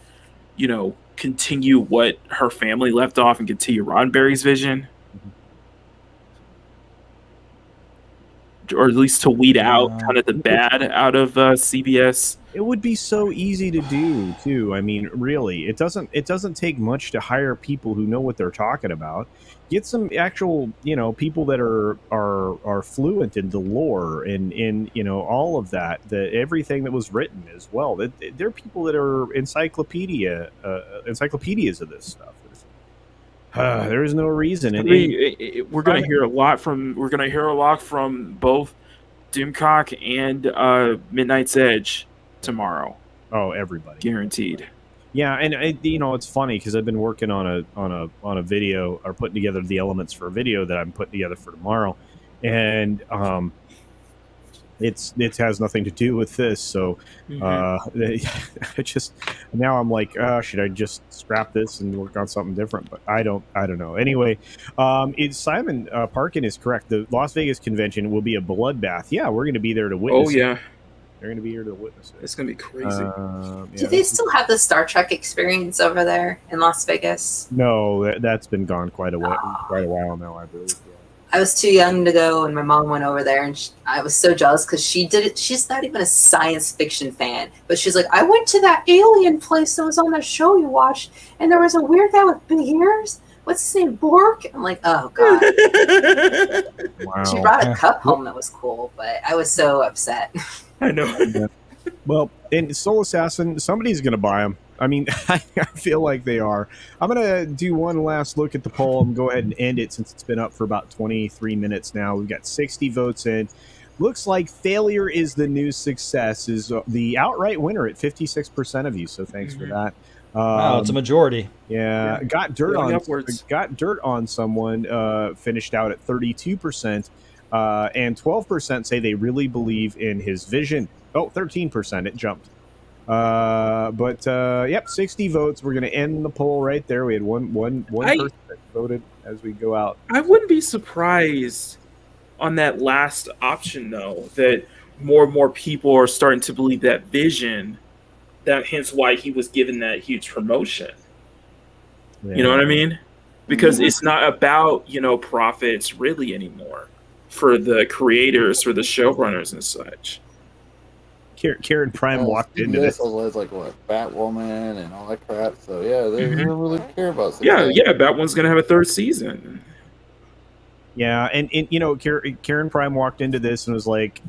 Speaker 3: you know, continue what her family left off and continue Roddenberry's vision? Or at least to weed out kind of the bad out of CBS.
Speaker 1: It would be so easy to do too. I mean, really, it doesn't take much to hire people who know what they're talking about. Get some actual, you know, people that are fluent in the lore and in, you know, all of that, everything that was written as well. They're people that are encyclopedias of this stuff. There is no reason.
Speaker 3: We're going to hear a lot from both Doomcock and Midnight's Edge tomorrow.
Speaker 1: Oh, everybody,
Speaker 3: guaranteed.
Speaker 1: Yeah, and you know, it's funny because I've been working on a video, or putting together the elements for a video that I'm putting together for tomorrow, and it has nothing to do with this. So it just now I'm like, should I just scrap this and work on something different? But I don't know. Anyway, Simon Parkin is correct. The Las Vegas convention will be a bloodbath. Yeah, we're going to be there to witness.
Speaker 3: Oh yeah.
Speaker 1: They're going to be here to witness it.
Speaker 3: It's going to be crazy.
Speaker 2: Do they still have the Star Trek experience over there in Las Vegas?
Speaker 1: No, that's been gone quite a while now, I believe. Yeah.
Speaker 2: I was too young to go, and my mom went over there, and I was so jealous because she did it. She's not even a science fiction fan, but she's like, I went to that alien place that was on that show you watched, and there was a weird guy with big ears. What's his name? Bork? I'm like, oh, God.
Speaker 1: Wow.
Speaker 2: She brought a cup home that was cool, but I was so upset.
Speaker 3: I know.
Speaker 1: Yeah. Well, in Soul Assassin, somebody's going to buy them. I mean, I feel like they are. I'm going to do one last look at the poll and go ahead and end it since it's been up for about 23 minutes now. We've got 60 votes in. Looks like failure is the new success is the outright winner at 56% of you. So thanks for that.
Speaker 5: Wow, it's a majority.
Speaker 1: Yeah, got dirt on someone. Finished out at 32%, and 12% say they really believe in his vision. Oh, 13%, it jumped. Yep, 60 votes. We're going to end the poll right there. We had one person that voted as we go out.
Speaker 3: I wouldn't be surprised on that last option, though, that more and more people are starting to believe that vision. That hence why he was given that huge promotion. Yeah. You know what I mean? Because it's not about, profits really anymore for the creators, for the showrunners and such.
Speaker 1: Karen Prime walked into this.
Speaker 4: Was like what, Batwoman and all that crap. So yeah, they don't really care about
Speaker 3: success. Yeah, Batwoman's gonna have a third season.
Speaker 1: Yeah, and Karen Prime walked into this and was like,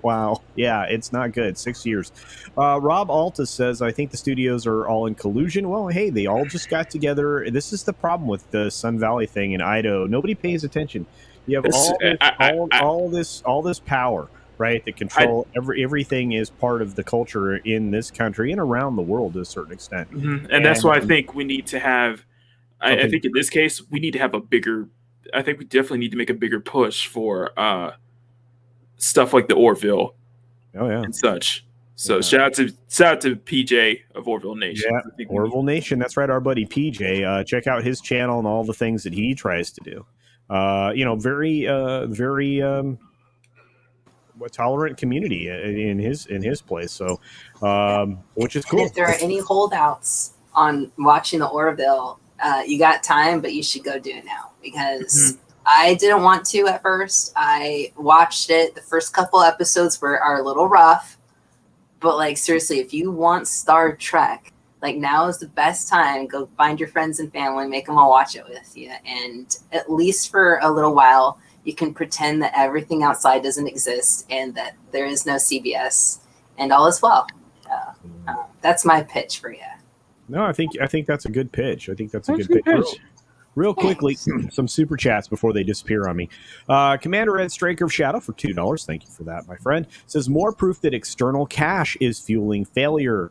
Speaker 1: wow, yeah, it's not good. 6 years. Rob Alta says, I think the studios are all in collusion. Well, hey, they all just got together. This is the problem with the Sun Valley thing in Idaho. Nobody pays attention. You have all this power, right, that control everything is part of the culture in this country and around the world to a certain extent.
Speaker 3: And that's why I think we need to have, I think in this case, we need to have I think we definitely need to make a bigger push for stuff like the Orville and such. So shout out to PJ of Orville Nation.
Speaker 1: Yeah, Orville Nation. That's right, our buddy PJ. Check out his channel and all the things that he tries to do. Very tolerant community in his place. So, which is cool.
Speaker 2: And if there are any holdouts on watching the Orville, you got time, but you should go do it now because I didn't want to at first. I watched it. The first couple episodes are a little rough, but like seriously, if you want Star Trek, like now is the best time. Go find your friends and family, make them all watch it with you, and at least for a little while, you can pretend that everything outside doesn't exist and that there is no CBS and all is well. That's my pitch for you.
Speaker 1: No, I think that's a good pitch. I think that's a good pitch. Real quickly, some super chats before they disappear on me. Commander Ed Straker of Shadow for $2. Thank you for that, my friend. Says more proof that external cash is fueling failure.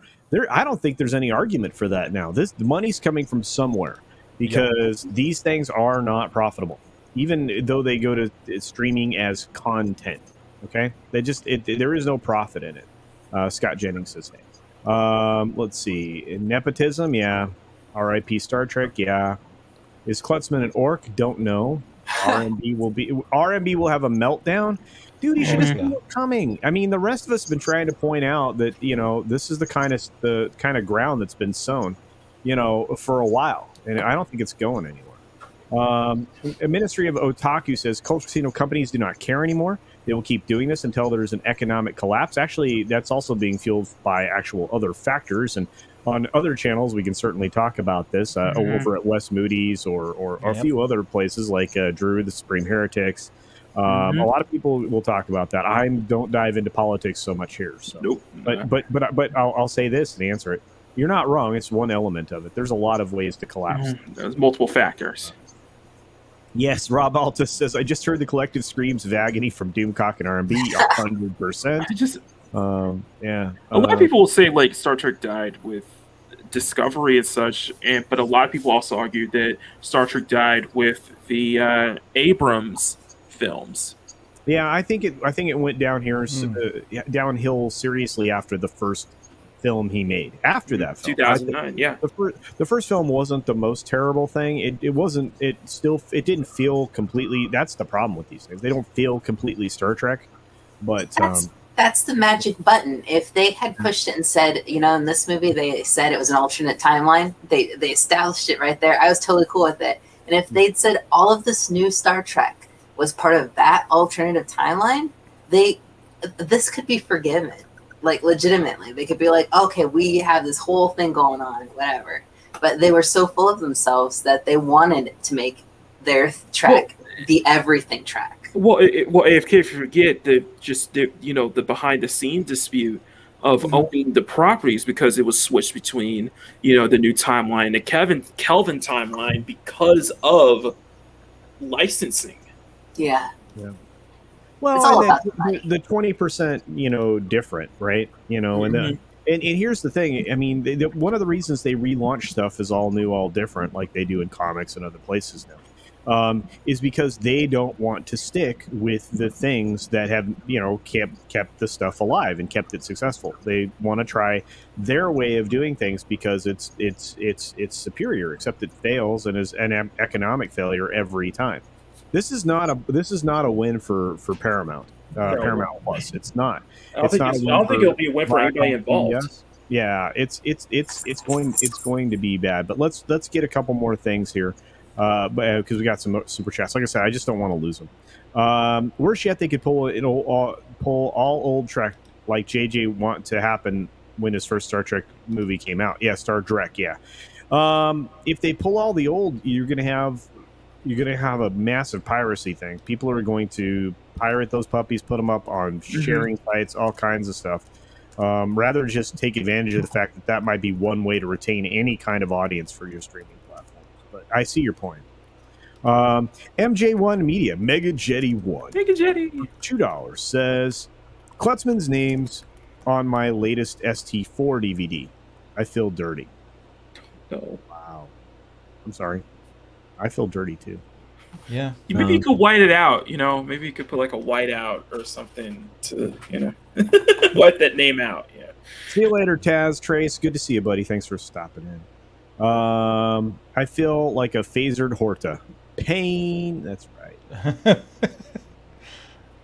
Speaker 1: I don't think there's any argument for that now. The money's coming from somewhere because these things are not profitable, even though they go to streaming as content. Okay, there is no profit in it. Scott Jennings says, hey. Let's see. Nepotism, yeah. R.I.P. Star Trek, yeah. Is Klutzman an orc? Don't know. RMB will have a meltdown. Dude, you should have seen it coming. I mean, the rest of us have been trying to point out that, this is the kind of ground that's been sown, for a while. And I don't think it's going anywhere. A Ministry of Otaku says CultureCasino companies do not care anymore. They will keep doing this until there's an economic collapse. Actually, that's also being fueled by actual other factors. And on other channels, we can certainly talk about this over at Wes Moody's or a few other places like Drew, the Supreme Heretics. A lot of people will talk about that. I don't dive into politics so much here. So.
Speaker 3: Nope.
Speaker 1: But I'll say this and answer it. You're not wrong. It's one element of it. There's a lot of ways to collapse.
Speaker 3: There's multiple factors.
Speaker 1: Yes, Rob Altus says, I just heard the collective screams of agony from Doomcock and R&B 100%. A
Speaker 3: lot of people will say like Star Trek died with Discovery and such, but a lot of people also argue that Star Trek died with the Abrams films.
Speaker 1: Yeah, I think it went down here downhill seriously after the first film he made. After that film,
Speaker 3: 2009, yeah.
Speaker 1: The first film wasn't the most terrible thing. It wasn't. It didn't feel completely. That's the problem with these things. They don't feel completely Star Trek. But
Speaker 2: that's the magic button. If they had pushed it and said, in this movie they said it was an alternate timeline, they established it right there. I was totally cool with it. And if they'd said all of this new Star Trek was part of that alternative timeline, this could be forgiven. Like legitimately, they could be like, okay, we have this whole thing going on, whatever. But they were so full of themselves that they wanted to make their track the everything track.
Speaker 3: Well, AFK, if you forget the behind the scenes dispute of owning the properties because it was switched between, the new timeline, the Kelvin timeline because of licensing.
Speaker 2: Yeah.
Speaker 1: Well,
Speaker 2: It's all
Speaker 1: and
Speaker 2: about
Speaker 1: then the 20%, different, right? And here's the thing. I mean, one of the reasons they relaunch stuff is all new, all different, like they do in comics and other places now, is because they don't want to stick with the things that have, kept the stuff alive and kept it successful. They want to try their way of doing things because it's superior, except it fails and is an economic failure every time. This is not a win for Paramount. Paramount Plus. It's not.
Speaker 3: I don't think it'll be a win for anybody involved.
Speaker 1: Yes. Yeah, it's going to be bad. But let's get a couple more things here, because we got some super chats. Like I said, I just don't want to lose them. Worse yet, they could pull all old Trek like JJ want to happen when his first Star Trek movie came out. Yeah, Star Trek. Yeah. If they pull all the old, you're gonna have a massive piracy thing. People are going to pirate those puppies, put them up on sharing sites, all kinds of stuff. Rather just take advantage of the fact that might be one way to retain any kind of audience for your streaming platforms. But I see your point. MJ1 Media, Mega Jetty 1.
Speaker 3: Mega Jetty.
Speaker 1: $2 says, Klutzman's name's on my latest ST4 DVD. I feel dirty.
Speaker 3: No.
Speaker 1: Wow. I'm sorry. I feel dirty too.
Speaker 5: Yeah.
Speaker 3: Maybe you could white it out, maybe you could put like a white out or something to, white that name out. Yeah.
Speaker 1: See you later, Taz. Trace, good to see you, buddy. Thanks for stopping in. I feel like a phasered Horta. Pain. That's right.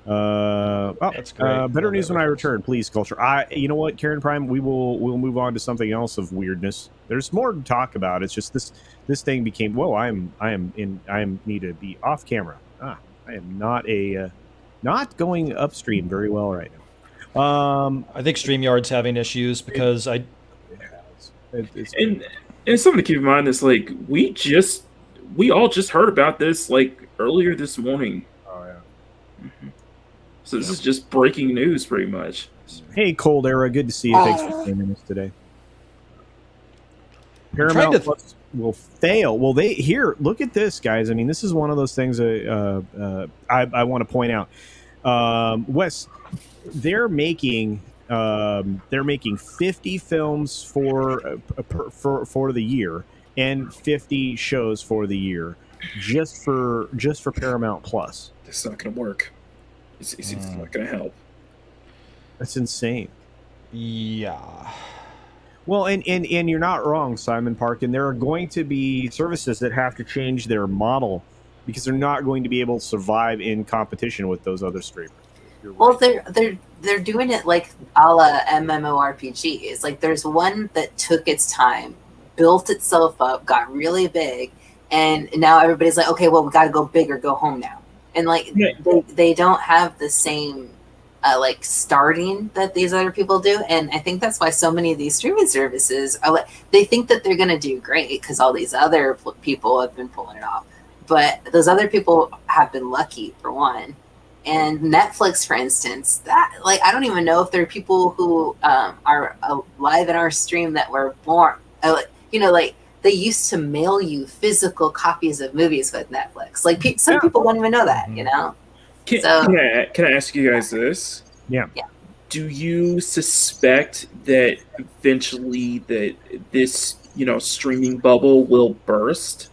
Speaker 5: That's great.
Speaker 1: Better news when I return, please, Culture. You know what, Karen Prime, we'll move on to something else of weirdness. There's more to talk about. It's just this thing became. Whoa, I need to be off camera. I am not going upstream very well right now.
Speaker 5: I think StreamYard's having issues because
Speaker 3: and something to keep in mind is like we all just heard about this like earlier this morning.
Speaker 1: Oh yeah.
Speaker 3: So this is just breaking news, pretty much.
Speaker 1: Hey, Cold Era, good to see you. Thanks for joining us today. Paramount Plus will fail. Well, look at this, guys. I mean, this is one of those things I want to point out. Wes, they're making 50 films for the year and 50 shows for the year, just for Paramount Plus.
Speaker 3: This is not going to work. It's not going to help.
Speaker 1: That's insane.
Speaker 5: Yeah.
Speaker 1: Well, and you're not wrong, Simon Parkin. There are going to be services that have to change their model because they're not going to be able to survive in competition with those other streamers.
Speaker 2: Well, they're doing it like a la MMORPG. It's like there's one that took its time, built itself up, got really big, and now everybody's like, okay, well, we got to go big or go home now. And like they don't have the same like starting that these other people do, and I think that's why so many of these streaming services are like they think that they're going to do great because all these other people have been pulling it off, but those other people have been lucky for one. And Netflix, for instance, that like I don't even know if there are people who are alive in our stream that were born, like they used to mail you physical copies of movies with Netflix. Like some people don't even know that,
Speaker 3: Can I ask you guys this?
Speaker 1: Yeah.
Speaker 3: Do you suspect that eventually that this, streaming bubble will burst?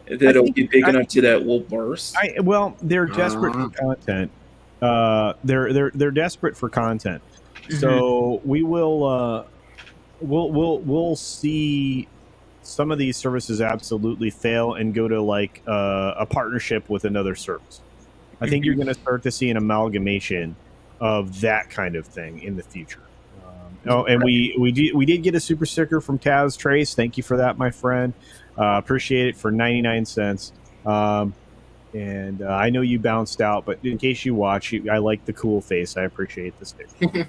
Speaker 3: That it'll be big enough to that will burst?
Speaker 1: Well, they're desperate for content. They're desperate for content. So we will we'll see some of these services absolutely fail and go to like a partnership with another service. I think you're going to start to see an amalgamation of that kind of thing in the future. And we did get a super sticker from Taz Trace. Thank you for that, my friend. Appreciate it for 99 cents. And I know you bounced out, but in case you watch, I like the cool face. I appreciate the sticker.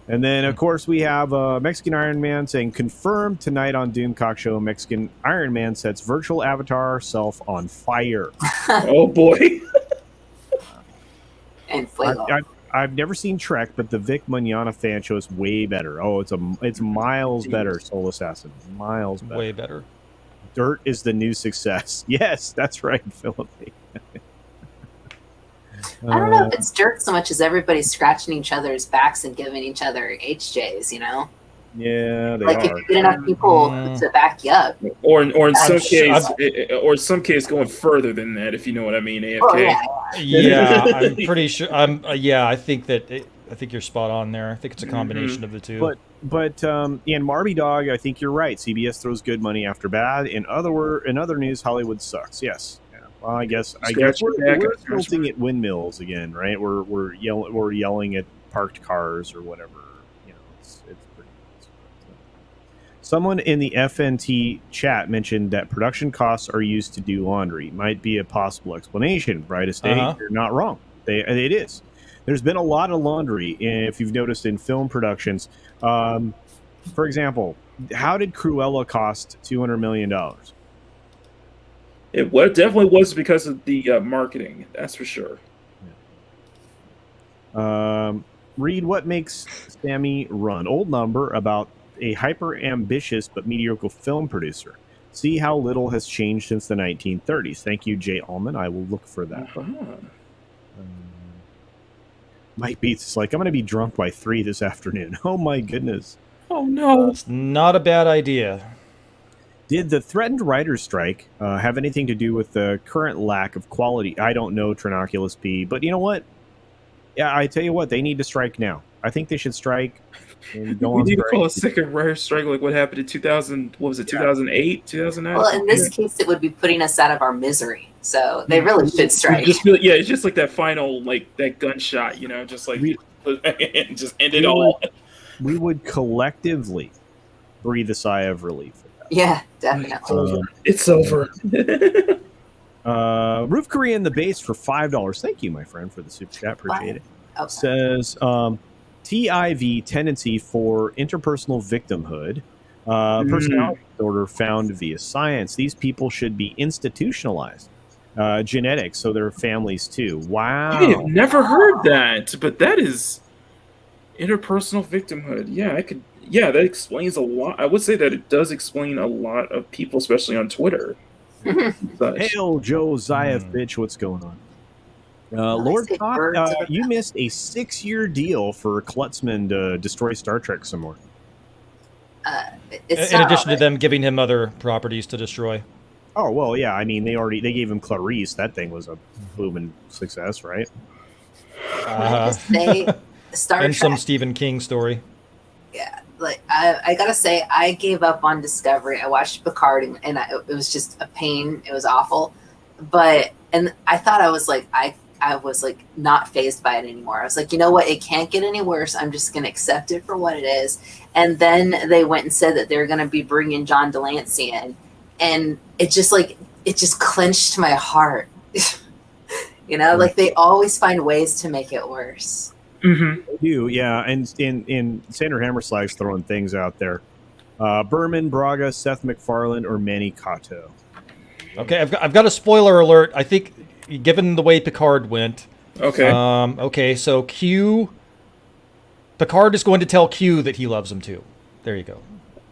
Speaker 1: And then, of course, we have Mexican Iron Man saying, confirmed tonight on Doomcock Show, Mexican Iron Man sets virtual avatar self on fire.
Speaker 3: Oh, boy.
Speaker 2: And Fuego.
Speaker 1: I've never seen Trek, but the Vic Mignogna fan show is way better. Oh, it's miles better, Soul Assassin. Miles better.
Speaker 5: Way better.
Speaker 1: Dirt is the new success. Yes, that's right, Philip.
Speaker 2: I don't know if it's dirt so much as everybody's scratching each other's backs and giving each other HJs, you know?
Speaker 1: Yeah, they
Speaker 2: Like
Speaker 1: are.
Speaker 2: if you get enough people to back you up.
Speaker 3: Or in some case going further than that, if you know what I mean, AFK.
Speaker 2: Oh, yeah.
Speaker 5: Yeah, I'm pretty sure. I think you're spot on there. I think it's a combination of the two.
Speaker 1: But in Marby Dog, I think you're right. CBS throws good money after bad. In other news, Hollywood sucks. Yes. Yeah. Well, I guess we're tilting at windmills again, right? We're yelling at parked cars or whatever. You know, it's pretty nice. Someone in the FNT chat mentioned that production costs are used to do laundry. Might be a possible explanation. Brightest day, you're not wrong. It is. There's been a lot of laundry, if you've noticed, in film productions. For example, how did Cruella cost $200 million?
Speaker 3: It definitely was because of the marketing. That's for sure.
Speaker 1: Read what makes Sammy run. Old number about a hyper-ambitious but mediocre film producer. See how little has changed since the 1930s. Thank you, Jay Allman. I will look for that. Might be. It's like I'm going to be drunk by 3 this afternoon. Oh my goodness.
Speaker 3: Oh no.
Speaker 5: That's not a bad idea.
Speaker 1: Did the threatened writer's strike have anything to do with the current lack of quality? I don't know, Trinoculus P. But you know what? Yeah, I tell you what, they need to strike now. I think they should strike and go
Speaker 3: we
Speaker 1: on
Speaker 3: need to
Speaker 1: strike.
Speaker 3: call a second writer's strike like what happened in 2000. What was it? 2008, 2009.
Speaker 2: Well, in this case, it would be putting us out of our misery. So they really should strike.
Speaker 3: It's just like that final, like that gunshot, you know, just like just end it all.
Speaker 1: We would collectively breathe a sigh of relief.
Speaker 2: Yeah, definitely.
Speaker 3: It's over.
Speaker 1: Roof Korean the base for $5. Thank you, my friend, for the super chat. Appreciate it.
Speaker 2: Okay.
Speaker 1: Says TIV tendency for interpersonal victimhood. Personality disorder found via science. These people should be institutionalized. Genetics, so their families too. Wow.
Speaker 3: I have never heard that, but that is interpersonal victimhood. Yeah, I could. Yeah, that explains a lot. I would say that it does explain a lot of people, especially on Twitter.
Speaker 1: Hail, Josiah bitch, what's going on? Lord Todd, you missed a 6-year deal for Klutzman to destroy Star Trek some more.
Speaker 5: In addition to them giving him other properties to destroy.
Speaker 1: Oh, well, yeah. I mean, they gave him Clarice. That thing was a booming success, right?
Speaker 2: Star
Speaker 5: and
Speaker 2: Trek.
Speaker 5: some Stephen King story.
Speaker 2: Yeah, like I gotta say, I gave up on Discovery. I watched Picard, and it was just a pain. It was awful, and I thought I was like I was like not fazed by it anymore. I was like, you know what? It can't get any worse. I'm just gonna accept it for what it is. And then they went and said that they're gonna be bringing John Delancey in, and it just clenched my heart. You know, like they always find ways to make it worse.
Speaker 3: Mm-hmm.
Speaker 1: They do, yeah. And in Sandra Hammerslag's throwing things out there. Berman, Braga, Seth MacFarlane, or Manny Cato.
Speaker 5: Okay, I've got a spoiler alert. I think, given the way Picard went.
Speaker 3: Okay.
Speaker 5: Okay, so Picard is going to tell Q that he loves him too. There you go.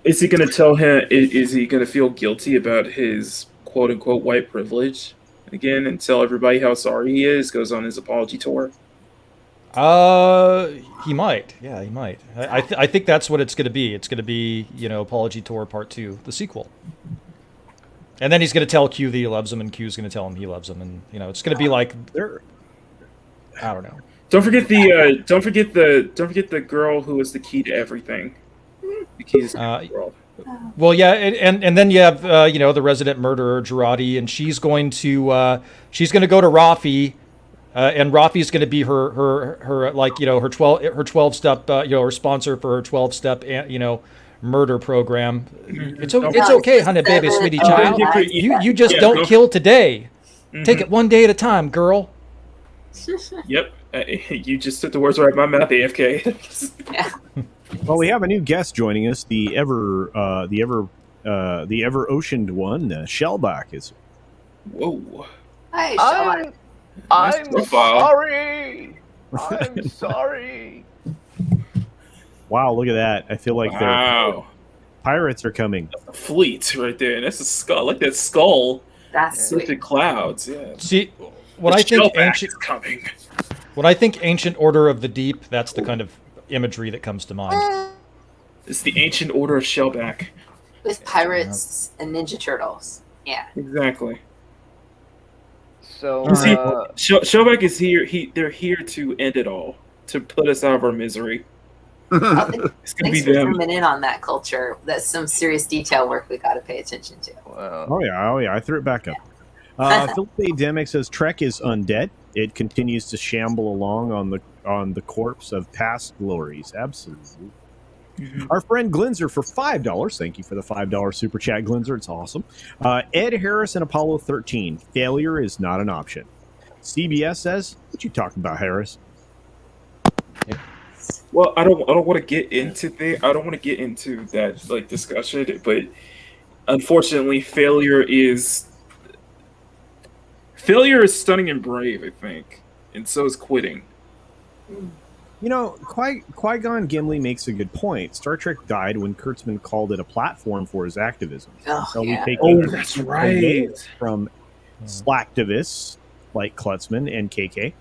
Speaker 3: Is he going to tell him? Is he going to feel guilty about his quote unquote white privilege again and tell everybody how sorry he is? Goes on his apology tour.
Speaker 5: He might. Yeah, he might. I think that's what it's going to be. It's going to be, Apology Tour Part 2, the sequel. And then he's going to tell Q that he loves him, and Q's going to tell him he loves him, and it's going to be like, I don't know.
Speaker 3: Don't forget the girl who was the key to everything. The key to the world.
Speaker 5: Well, yeah, and then you have the resident murderer Girardi, and she's going to go to Rafi. And Rafi's going to be her 12-step her sponsor for her 12-step murder program. It's okay, honey, baby, sweetie child. You just don't kill today. Mm-hmm. Take it one day at a time, girl.
Speaker 3: Yep, you just took the words right out of my mouth, AFK.
Speaker 2: Yeah.
Speaker 1: Well, we have a new guest joining us. The ever oceaned one, Shellback is.
Speaker 3: Whoa.
Speaker 2: Hi, Shellback.
Speaker 6: I'm sorry. I'm sorry.
Speaker 1: Wow, look at that. I feel like their
Speaker 3: Wow.
Speaker 1: pirates are coming.
Speaker 3: A fleet right there. That's a skull. I like that skull
Speaker 2: That's
Speaker 3: with the
Speaker 2: sweet.
Speaker 3: clouds. Yeah.
Speaker 5: See, what
Speaker 3: The
Speaker 5: I think
Speaker 3: shellback
Speaker 5: ancient,
Speaker 3: is coming.
Speaker 5: what I think ancient order of the deep. That's the kind of imagery that comes to mind.
Speaker 3: It's the ancient order of shellback.
Speaker 2: With pirates and Ninja Turtles. Yeah.
Speaker 3: Exactly.
Speaker 6: So,
Speaker 3: You see, Shellback is here. They're here to end it all, to put us out of our misery. It's gonna
Speaker 2: Thanks
Speaker 3: be
Speaker 2: for
Speaker 3: them.
Speaker 2: zooming in on that culture. That's some serious detail work we got to pay attention to.
Speaker 1: Oh yeah, I threw it back up. Philip A. Demick says Trek is undead. It continues to shamble along on the corpse of past glories. Absolutely. Our friend Glinzer for $5. Thank you for the $5 super chat, Glinzer. It's awesome. Ed Harris and Apollo 13. Failure is not an option. CBS says, "What you talking about, Harris?"
Speaker 3: Well, I don't want to get into I don't want to get into that like discussion, but unfortunately, failure is stunning and brave. I think, and so is quitting.
Speaker 1: You know, Qui-Gon Gimli makes a good point. Star Trek died when Kurtzman called it a platform for his activism.
Speaker 2: Oh,
Speaker 1: So
Speaker 2: yeah.
Speaker 1: we take
Speaker 3: Oh, that's right.
Speaker 1: from slacktivists like Klutzman and KK.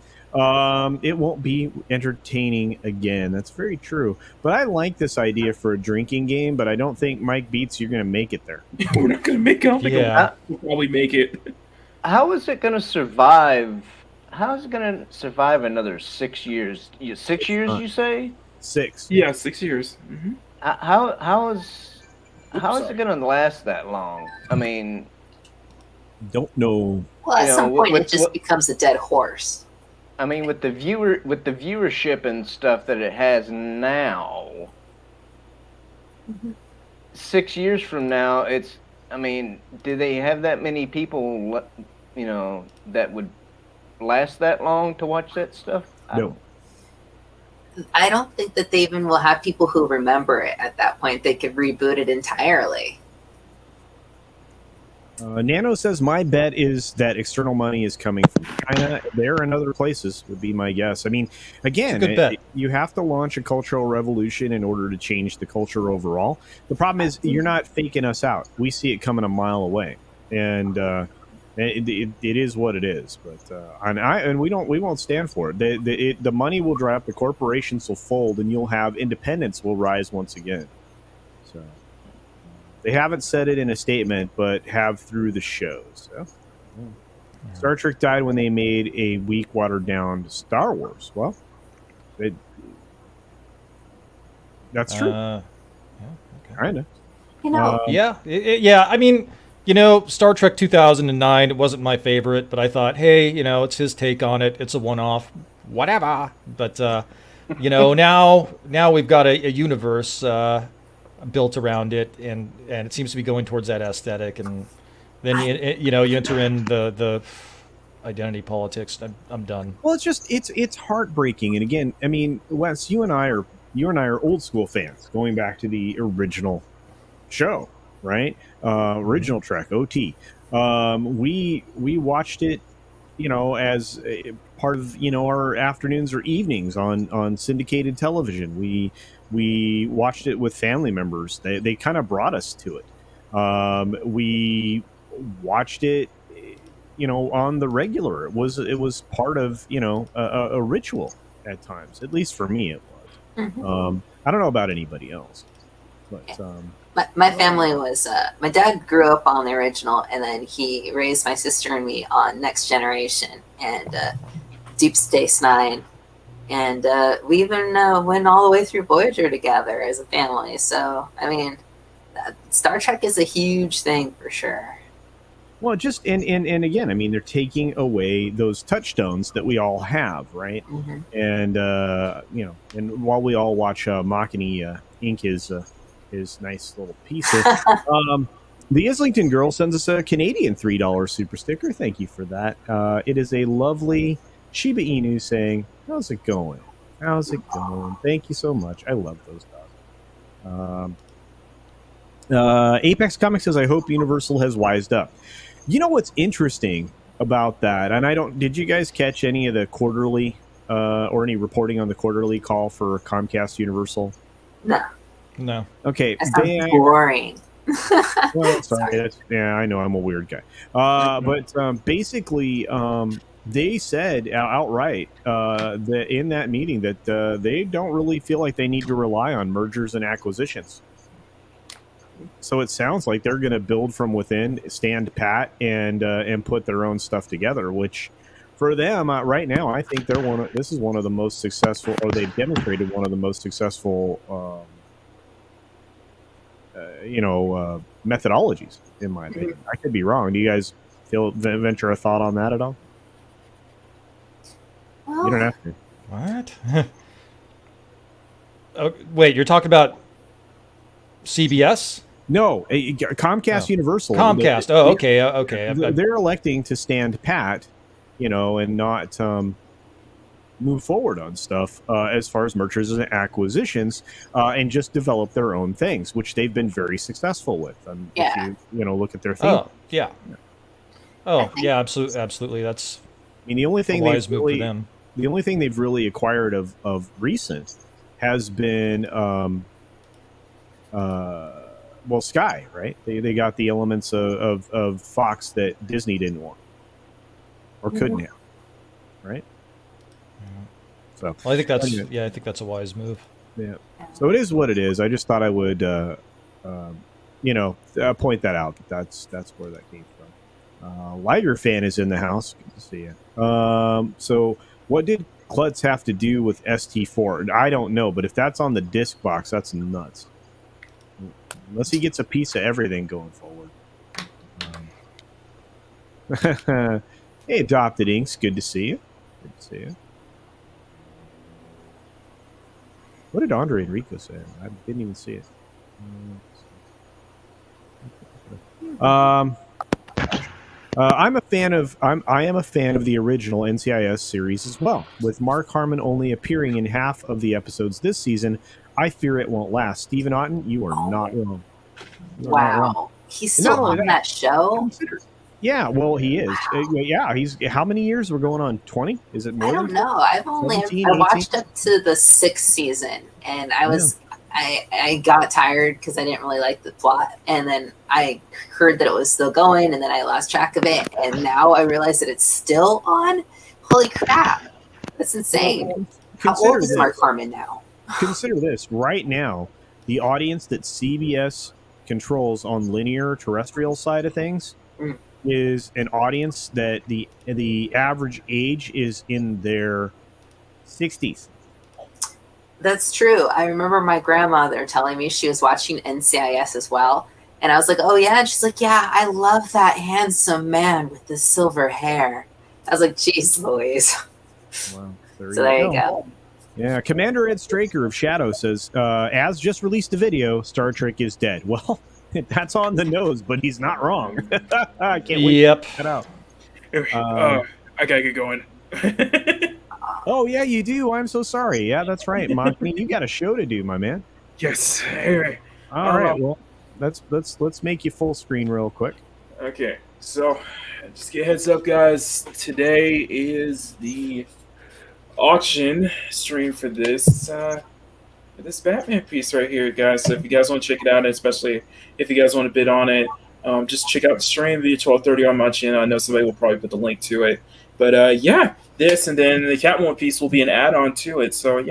Speaker 1: It won't be entertaining again. That's very true. But I like this idea for a drinking game, but I don't think Mike Beats you're going to make it there.
Speaker 3: We're not gonna make it. I don't think
Speaker 5: Yeah.
Speaker 3: we'll probably make it.
Speaker 6: how is it going to survive? How is it going to survive another 6 years? 6 years, you say?
Speaker 1: 6.
Speaker 3: Yeah, 6 years. Mm-hmm.
Speaker 6: How is it going to last that long? I mean,
Speaker 1: Don't know.
Speaker 2: Well, at
Speaker 6: You
Speaker 2: some
Speaker 6: know,
Speaker 2: point,
Speaker 6: what-
Speaker 2: it just
Speaker 6: what-
Speaker 2: becomes a dead horse.
Speaker 6: with the viewership and stuff that it has now. 6 years from now, do they have that many people, that would last that long to watch that stuff?
Speaker 1: No.
Speaker 2: I don't think that they even will have people who remember it at that point. They could reboot it entirely.
Speaker 1: Nano says, my bet is that external money is coming from China, there, and other places, would be my guess. I mean, again,
Speaker 5: It's a good bet.
Speaker 1: you have to launch a cultural revolution in order to change the culture overall. The problem is you're not faking us out. We see it coming a mile away. And it is what it is. But and we won't stand for it. The money will drop, the corporations will fold, and you'll have independence will rise once again. So they haven't said it in a statement, but have through the shows. So, Star Trek died when they made a weak, watered down Star Wars. Well, that's true.
Speaker 5: Yeah, okay.
Speaker 1: Kind of.
Speaker 2: You know,
Speaker 5: Yeah, yeah. I mean, Star Trek 2009. It wasn't my favorite, but I thought, hey, it's his take on it. It's a one-off, whatever. But now we've got a universe built around it, and it seems to be going towards that aesthetic. And then you enter in the identity politics. I'm done.
Speaker 1: Well, it's heartbreaking. And again, I mean, Wes, you and I are old school fans, going back to the original show, right? Original Trek, OT. We watched it, as a part of our afternoons or evenings on syndicated television. We watched it with family members. They kind of brought us to it. We watched it, on the regular. It was part of a ritual at times. At least for me, it was.
Speaker 2: Mhm.
Speaker 1: I don't know about anybody else, but
Speaker 2: my family was my dad grew up on the original, and then he raised my sister and me on Next Generation and Deep Space Nine, and we even went all the way through Voyager together as a family. So I mean, Star Trek is a huge thing for sure.
Speaker 1: well, just and again, I mean, they're taking away those touchstones that we all have, right?
Speaker 2: Mhm.
Speaker 1: And and while we all watch Machini ink his nice little piece, the Islington girl sends us a Canadian $3 super sticker. Thank you for that. It is a lovely Shiba Inu saying, "How's it going? How's it going?" Thank you so much. I love those dogs. Apex Comics says, "I hope Universal has wised up." You know what's interesting about that, and did you guys catch any of the quarterly or any reporting on the quarterly call for Comcast Universal?
Speaker 5: No.
Speaker 1: Okay,
Speaker 2: That sounds boring.
Speaker 1: well, sorry. I know I'm a weird guy. But basically, they said outright that in that meeting that they don't really feel like they need to rely on mergers and acquisitions. So it sounds like they're going to build from within, stand pat, and put their own stuff together. Which, for them right now, I think this is one of the most successful, or they've demonstrated one of the most successful. Methodologies, in my opinion. I could be wrong. Do you guys venture a thought on that at all?
Speaker 2: Well,
Speaker 1: You don't have to.
Speaker 5: What? Oh, wait, you're talking about CBS?
Speaker 1: No, Comcast Universal.
Speaker 5: Comcast. Okay.
Speaker 1: They're electing to stand pat, and not move forward on stuff as far as mergers and acquisitions, and just develop their own things, which they've been very successful with.
Speaker 2: Yeah.
Speaker 1: If you look at their thing.
Speaker 5: Oh, yeah. Oh, yeah, absolutely. That's
Speaker 1: The only thing
Speaker 5: a wise move for them.
Speaker 1: The only thing they've really acquired of recent has been Sky, right? They got the elements of Fox that Disney didn't want or couldn't have, right? So
Speaker 5: well, I think that's a wise move.
Speaker 1: Yeah. So it is what it is. I just thought I would point that out. That's where that came from. Liger fan is in the house. Good to see you. So what did Klutz have to do with ST4? I don't know, but if that's on the disc box, that's nuts. Unless he gets a piece of everything going forward. Hey, Adopted Inks, good to see you. Good to see you. What did Andre Enrico say? I didn't even see it. I am a fan of the original NCIS series as well. With Mark Harmon only appearing in half of the episodes this season, I fear it won't last. Stephen Otten, you are not wrong.
Speaker 2: Wow. He's still on that show?
Speaker 1: Yeah, well, he is. He's how many years? We're going on 20? Is it more?
Speaker 2: I don't know. I watched up to the 6th season, and I got tired because I didn't really like the plot, and then I heard that it was still going, and then I lost track of it, and now I realize that it's still on. Holy crap. That's insane. How old is Mark Harmon now?
Speaker 1: Consider this. Right now, the audience that CBS controls on linear terrestrial side of things is an audience that the average age is in their 60s.
Speaker 2: That's true. I remember my grandmother telling me she was watching NCIS as well. And I was like, oh, yeah. And she's like, yeah, I love that handsome man with the silver hair. I was like, geez, Louise.
Speaker 1: Wow.
Speaker 2: There you go.
Speaker 1: Yeah. Commander Ed Straker of Shadow says, as just released a video, Star Trek is dead. Well, that's on the nose, but he's not wrong. I can't wait to check that out.
Speaker 3: I gotta get going.
Speaker 1: Oh, yeah, you do. I'm so sorry. Yeah, that's right. You got a show to do, my man.
Speaker 3: Yes. Anyway.
Speaker 1: All right. Well, let's make you full screen real quick.
Speaker 3: Okay. So, just get a heads up, guys. Today is the auction stream for this Batman piece right here, guys. So if you guys want to check it out, and especially if you guys want to bid on it, just check out the stream via 12:30 on my channel. I know somebody will probably put the link to it. But this and then the Catwoman piece will be an add-on to it. So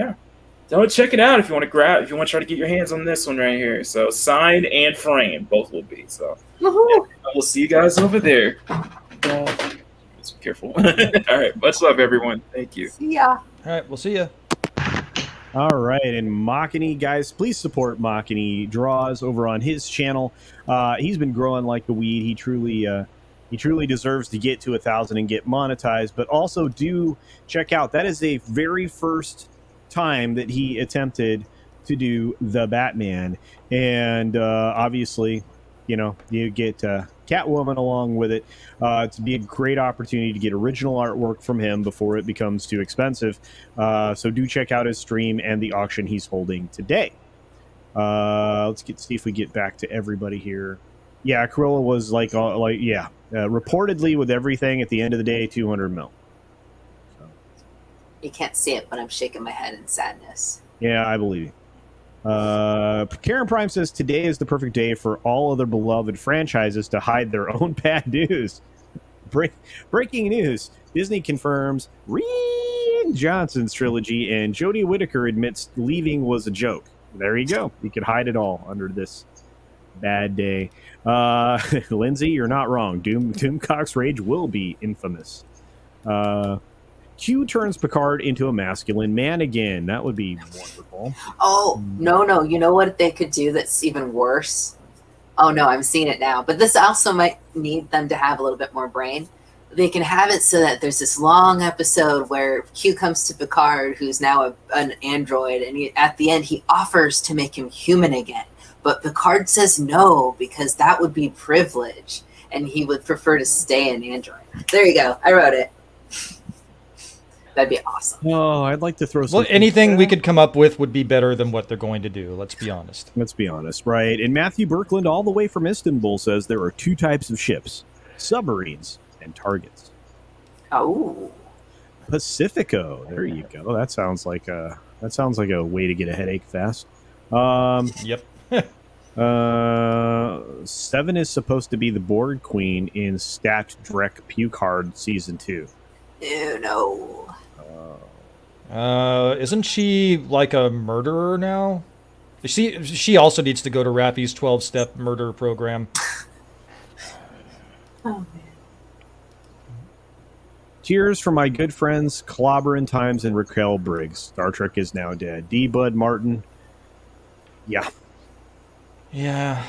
Speaker 3: don't check it out if you want to try to get your hands on this one right here. So signed and framed, both will be. So we'll see you guys over there. Just be careful. All right, much love, everyone. Thank you.
Speaker 2: See ya.
Speaker 5: All right, we'll see you.
Speaker 1: All right, and Makini, guys, please support Makini Draws over on his channel. He's been growing like the weed. He truly deserves to get to 1,000 and get monetized. But also do check out, that is the very first time that he attempted to do the Batman, and obviously, you get Catwoman along with it. To be a great opportunity to get original artwork from him before it becomes too expensive. So do check out his stream and the auction he's holding today. Let's see if we get back to everybody here. Yeah, Corolla was reportedly with everything at the end of the day, 200 mil. So.
Speaker 2: You can't see it, but I'm shaking my head in sadness.
Speaker 1: Yeah, I believe you. Karen Prime says today is the perfect day for all other beloved franchises to hide their own bad news. Breaking news: Disney confirms Rian Johnson's trilogy, and Jodie Whittaker admits leaving was a joke. There you go. You could hide it all under this bad day. Lindsay, you're not wrong. Doomcock's rage will be infamous. Q turns Picard into a masculine man again. That would be wonderful.
Speaker 2: Oh, no. You know what they could do that's even worse? Oh, no, I'm seeing it now. But this also might need them to have a little bit more brain. They can have it so that there's this long episode where Q comes to Picard, who's now an android, and at the end he offers to make him human again. But Picard says no, because that would be privilege, and he would prefer to stay an android. There you go. I wrote it. That'd be awesome.
Speaker 1: Oh, I'd like to throw some...
Speaker 5: Well, anything we could come up with would be better than what they're going to do. Let's be honest.
Speaker 1: Let's be honest, right? And Matthew Birkland, all the way from Istanbul, says there are two types of ships: submarines and targets.
Speaker 2: Oh.
Speaker 1: Pacifico. There you go. That sounds like a way to get a headache fast.
Speaker 5: Yep.
Speaker 1: 7 is supposed to be the Borg Queen in Stat Drek Pucard Season 2.
Speaker 2: Ew, no.
Speaker 5: Isn't she like a murderer now? She also needs to go to Raffi's 12-step murder program.
Speaker 2: Oh, man.
Speaker 1: Cheers for my good friends Clobberin Times and Raquel Briggs. Star Trek is now dead. D. Bud Martin. Yeah.
Speaker 5: Yeah.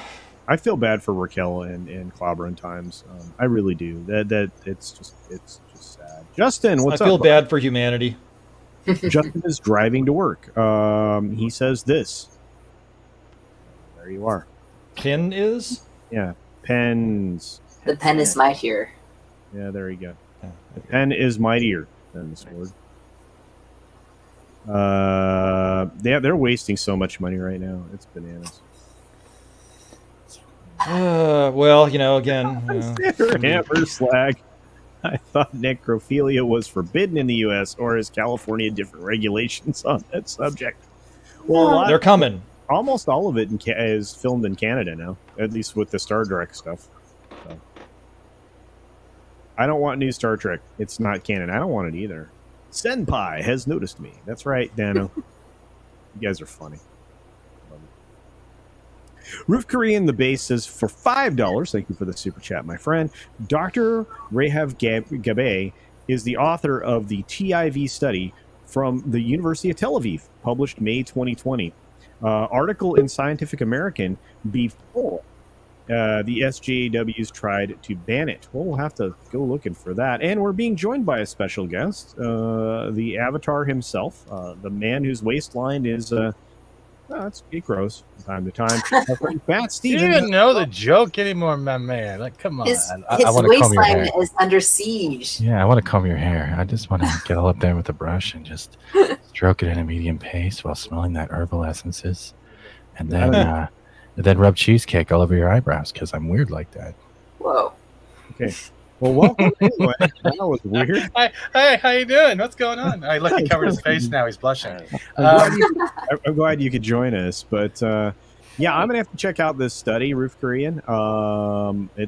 Speaker 1: I feel bad for Raquel and Clobberin Times. I really do. That it's just sad. Justin, what's up?
Speaker 5: I feel bad for humanity.
Speaker 1: Justin is driving to work. He says this. There you are.
Speaker 5: Pen is?
Speaker 1: Yeah. Pens.
Speaker 2: The pen is mightier.
Speaker 1: Yeah, there you go. The pen is mightier than the sword. They're wasting so much money right now. It's bananas.
Speaker 5: Well, again.
Speaker 1: Hammer slag. I thought necrophilia was forbidden in the U.S., or is California different regulations on that subject? Well,
Speaker 5: they're coming.
Speaker 1: Almost all of it is filmed in Canada now, at least with the Star Trek stuff. So. I don't want new Star Trek. It's not canon. I don't want it either. Senpai has noticed me. That's right, Dano. You guys are funny. Roof Korean the base says for $5. Thank you for the super chat, my friend. Dr. Rehav Gabe is the author of the TIV study from the University of Tel Aviv, published May 2020. Article in Scientific American before the SJWs tried to ban it. Well, we'll have to go looking for that. And we're being joined by a special guest, the Avatar himself, the man whose waistline is... it grows from time to time. Fat Steven.
Speaker 7: You didn't know the joke anymore, my man. Like, come on.
Speaker 2: His
Speaker 7: I want to comb your hair.
Speaker 2: waistline is under siege.
Speaker 7: Yeah, I want to comb your hair. I just want to get all up there with the brush and just stroke it at a medium pace while smelling that herbal essences, and then rub cheesecake all over your eyebrows because I'm weird like that.
Speaker 2: Whoa.
Speaker 1: Okay. Well, welcome anyway. That was weird.
Speaker 7: Hey, how you doing? What's going on? I look, he covered his face now. He's blushing.
Speaker 1: I'm glad you could join us, but yeah, I'm gonna have to check out this study, Roof Korean.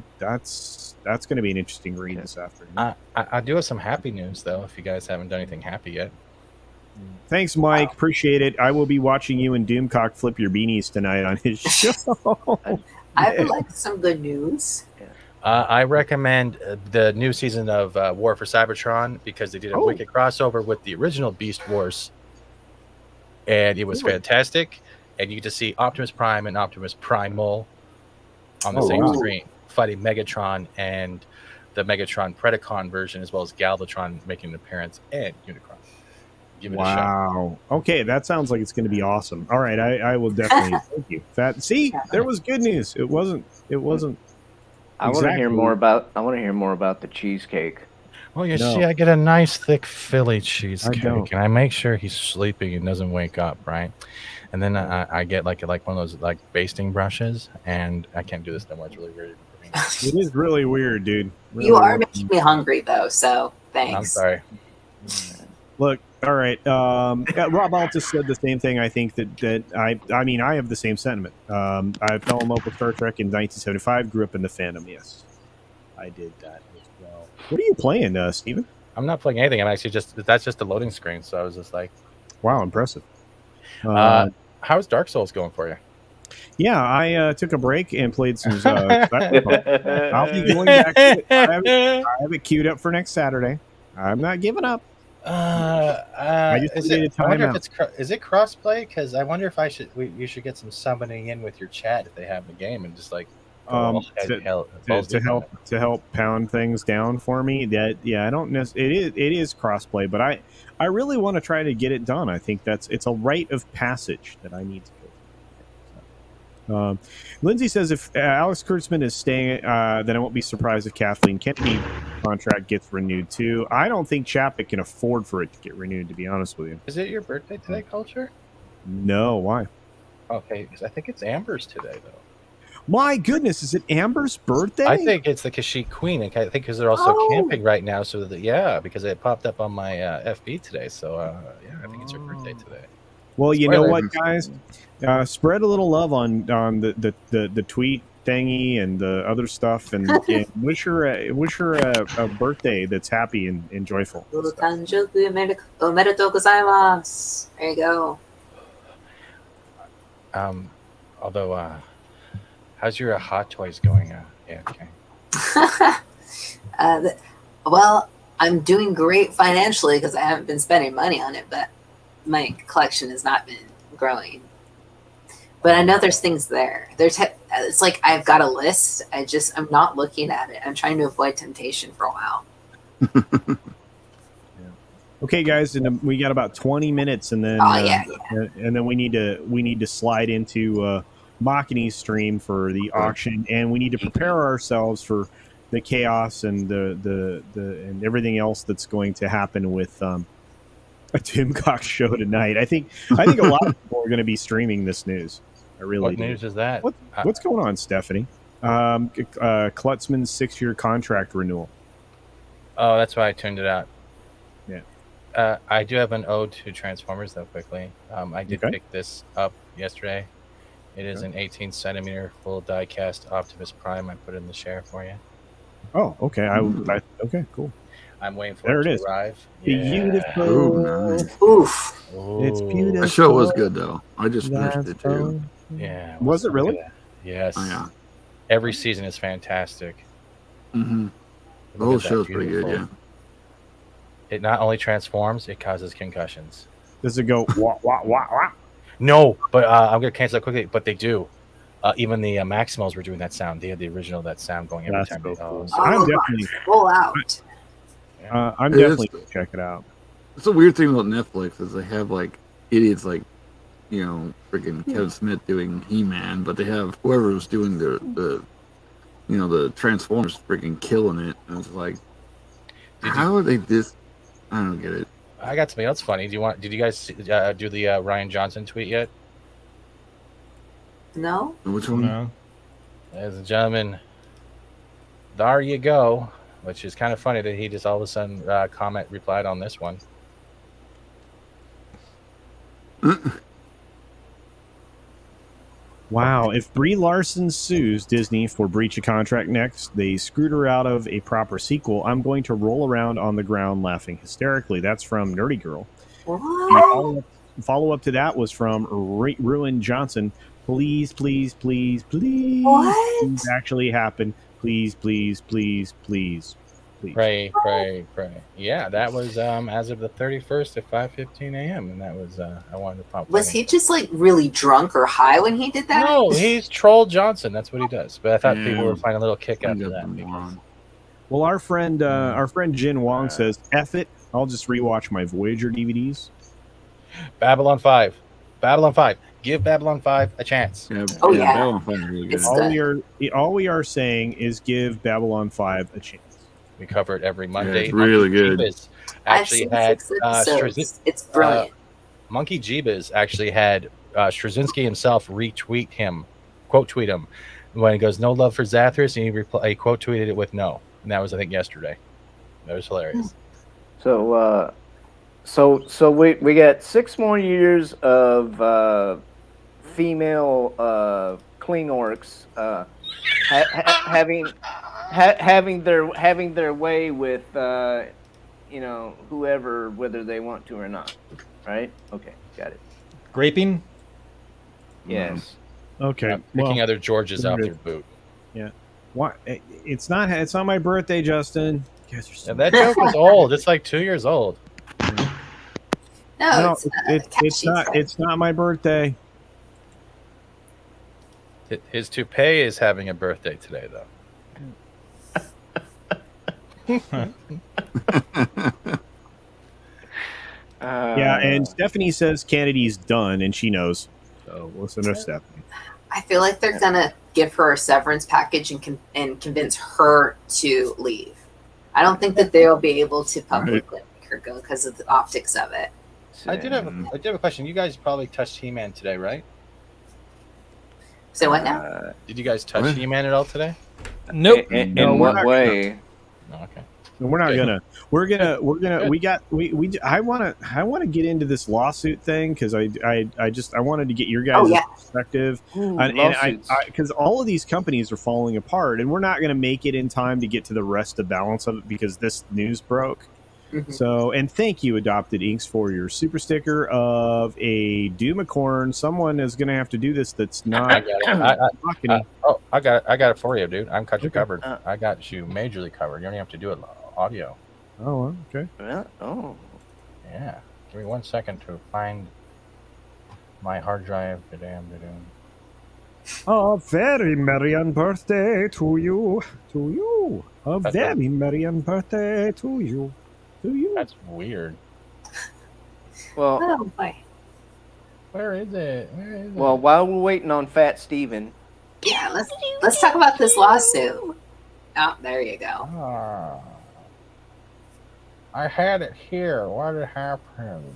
Speaker 1: That's gonna be an interesting read this afternoon.
Speaker 7: I do have some happy news though. If you guys haven't done anything happy yet.
Speaker 1: Thanks, Mike. Appreciate it. I will be watching you and Doomcock flip your beanies tonight on his show.
Speaker 2: I would like some good news.
Speaker 7: I recommend the new season of War for Cybertron because they did a wicked crossover with the original Beast Wars, and it was fantastic. And you get to see Optimus Prime and Optimus Primal on the same screen fighting Megatron and the Megatron Predacon version, as well as Galvatron making an appearance, and Unicron. Give it a shot.
Speaker 1: Okay, that sounds like it's going to be awesome. All right, I will definitely. Thank you. See, there was good news. It wasn't.
Speaker 6: I want to hear more about. I want to hear more about the cheesecake.
Speaker 7: Well, see, I get a nice thick Philly cheesecake,
Speaker 1: don't.
Speaker 7: and I make sure he's sleeping and doesn't wake up, right? And then I get like one of those like basting brushes, and I can't do this no more. It's really weird for me.
Speaker 1: It is really weird, dude. Really
Speaker 2: You are
Speaker 1: weird.
Speaker 2: making me hungry, though, so thanks.
Speaker 7: I'm sorry.
Speaker 1: Look, all right. Rob Altus said the same thing. I think that I mean, I have the same sentiment. I fell in love with Star Trek in 1975. Grew up in the fandom. Yes, I did that as well. What are you playing, Steven?
Speaker 7: I'm not playing anything. I'm actually that's just a loading screen. So I was just like,
Speaker 1: wow, impressive.
Speaker 7: How's Dark Souls going for you?
Speaker 1: Yeah, I took a break and played some. I'll be going back to it. I have it queued up for next Saturday. I'm not giving up. I just needed time out.
Speaker 7: Is it crossplay? Because I wonder if you should get some summoning in with your chat if they have the game and just like
Speaker 1: to help pound things down for me. I don't necessarily. It is crossplay, but I really want to try to get it done. I think it's a rite of passage that I need to go through. Lindsay says if Alex Kurtzman is staying, then I won't be surprised if Kathleen Kennedy's contract gets renewed too. I don't think Chapek can afford for it to get renewed, to be honest with you.
Speaker 7: Is it your birthday today, Culture?
Speaker 1: No, why?
Speaker 7: Okay, because I think it's Amber's today, though.
Speaker 1: My goodness, is it Amber's birthday?
Speaker 7: I think it's the Kashyyyk Queen, and I think because they're also camping right now. So because it popped up on my FB today. So I think it's her birthday today.
Speaker 1: Well, you know what, guys? Spread a little love on the tweet thingy and the other stuff, and wish her a birthday that's happy and joyful. There
Speaker 2: you go.
Speaker 7: Although, how's your Hot Toys going? Yeah, okay.
Speaker 2: Well, I'm doing great financially because I haven't been spending money on it, but my collection has not been growing. But I know there's things there. It's like I've got a list. I'm not looking at it. I'm trying to avoid temptation for a while.
Speaker 1: Okay, guys, and we got about 20 minutes, and then and then we need to slide into Machini's stream for the auction, and we need to prepare ourselves for the chaos and the and everything else that's going to happen with a Tim Cox show tonight. I think a lot of people are going to be streaming this news. I really
Speaker 7: What news is that?
Speaker 1: What's going on, Stephanie? Klutzman's 6-year contract renewal.
Speaker 7: Oh, that's why I tuned it out.
Speaker 1: Yeah.
Speaker 7: I do have an ode to Transformers, though, quickly. I did pick this up yesterday. It is an 18 centimeter full die-cast Optimus Prime. I put it in the share for you.
Speaker 1: Oh, okay. Okay, cool.
Speaker 7: I'm waiting for it to arrive.
Speaker 1: Beautiful.
Speaker 4: Ooh, nice.
Speaker 2: Oof.
Speaker 1: It's beautiful.
Speaker 4: The show was good, though. I just finished it, too.
Speaker 7: Yeah.
Speaker 1: Was it really?
Speaker 7: Yes.
Speaker 4: Oh, yeah.
Speaker 7: Every season is fantastic.
Speaker 4: Mm-hmm. The whole show's pretty good, yeah.
Speaker 7: It not only transforms, it causes concussions.
Speaker 1: Does it go wah, wah, wah, wah?
Speaker 7: No, but I'm going to cancel that quickly. But they do. Even the Maximals were doing that sound. They had the original that sound going every time.
Speaker 1: Cool. I'm definitely
Speaker 2: full out.
Speaker 1: I'm definitely going to check it out.
Speaker 4: It's a weird thing about Netflix is they have like idiots like, you know, freaking Kevin Smith doing He-Man, but they have whoever was doing the Transformers freaking killing it. And it's like, how are they this? I don't get it.
Speaker 7: I got something else funny. Did you guys do the Ryan Johnson tweet yet?
Speaker 2: No.
Speaker 4: Which one?
Speaker 1: No.
Speaker 7: Ladies and gentlemen, there you go. Which is kind of funny that he just all of a sudden replied on this one.
Speaker 1: Wow, if Brie Larson sues Disney for breach of contract next, they screwed her out of a proper sequel. I'm going to roll around on the ground laughing hysterically. That's from Nerdy Girl.
Speaker 2: What?
Speaker 1: Follow up to that was from Ruin Johnson. Please, please, please, please.
Speaker 2: What?
Speaker 1: Please actually happen. Please, please, please, please. Please.
Speaker 7: Pray, pray, pray. Yeah, that was as of the 31st at 5:15 a.m. And that was I wanted to pop.
Speaker 2: Was he just like really drunk or high when he did that?
Speaker 7: No, he's Troll Johnson. That's what he does. But I thought people were finding a little kick out of that. Because...
Speaker 1: Well, our friend Jin Wong says, "F it, I'll just rewatch my Voyager DVDs."
Speaker 7: Babylon 5. Give Babylon 5 a chance.
Speaker 2: Yeah,
Speaker 4: Babylon 5 is really good.
Speaker 1: All we are saying is give Babylon 5 a chance.
Speaker 7: We cover it every Monday.
Speaker 4: Yeah, it's really good.
Speaker 7: Actually had
Speaker 2: it's brilliant.
Speaker 7: Monkey Jeebus actually had Straczynski himself retweet him, quote tweet him, when he goes, "No love for Zathras," and he quote tweeted it with "no," and that was I think yesterday. That was hilarious.
Speaker 6: So So we got 6 more years of female clean orcs having their way with whoever, whether they want to or not, right? Okay, got it.
Speaker 5: Graping?
Speaker 6: Yes.
Speaker 1: Okay.
Speaker 7: Picking other Georges
Speaker 1: there
Speaker 7: out
Speaker 1: it
Speaker 7: their
Speaker 1: is.
Speaker 7: boot.
Speaker 1: Yeah. Why? It's not my birthday, Justin. You guys are so
Speaker 7: Yeah, that joke is old. It's like 2 years old.
Speaker 2: No,
Speaker 1: it's not my birthday.
Speaker 7: His toupee is having a birthday today, though.
Speaker 1: Yeah, and Stephanie says Kennedy's done, and she knows. So listen to Stephanie.
Speaker 2: I feel like they're gonna give her a severance package and convince her to leave. I don't think that they'll be able to publicly make her go because of the optics of it.
Speaker 7: I did have a question. You guys probably touched He-Man today, right?
Speaker 2: So what now?
Speaker 7: Did you guys touch He-Man at all today?
Speaker 5: Nope.
Speaker 6: In what way?
Speaker 7: No, okay.
Speaker 1: We're not gonna. We're gonna. I want to get into this lawsuit thing because I wanted to get your guys' perspective. Because all of these companies are falling apart, and we're not gonna make it in time to get to the rest of balance of it because this news broke. Mm-hmm. So, and thank you, Adopted Inks, for your super sticker of a Doomicorn. Someone is gonna have to do this. That's not.
Speaker 7: I got it for you, dude. I'm got you covered. I got you majorly covered. You don't even have to do it audio.
Speaker 1: Oh, okay.
Speaker 6: Oh,
Speaker 7: yeah. Give me 1 second to find my hard drive.
Speaker 1: A very merry birthday to you. A very merry birthday to you.
Speaker 7: That's weird.
Speaker 6: Well,
Speaker 2: oh boy.
Speaker 7: Where is it?
Speaker 6: Well, while we're waiting on Fat Steven.
Speaker 2: Yeah, let's talk about this lawsuit. Oh, there you go.
Speaker 7: I had it here. What happened?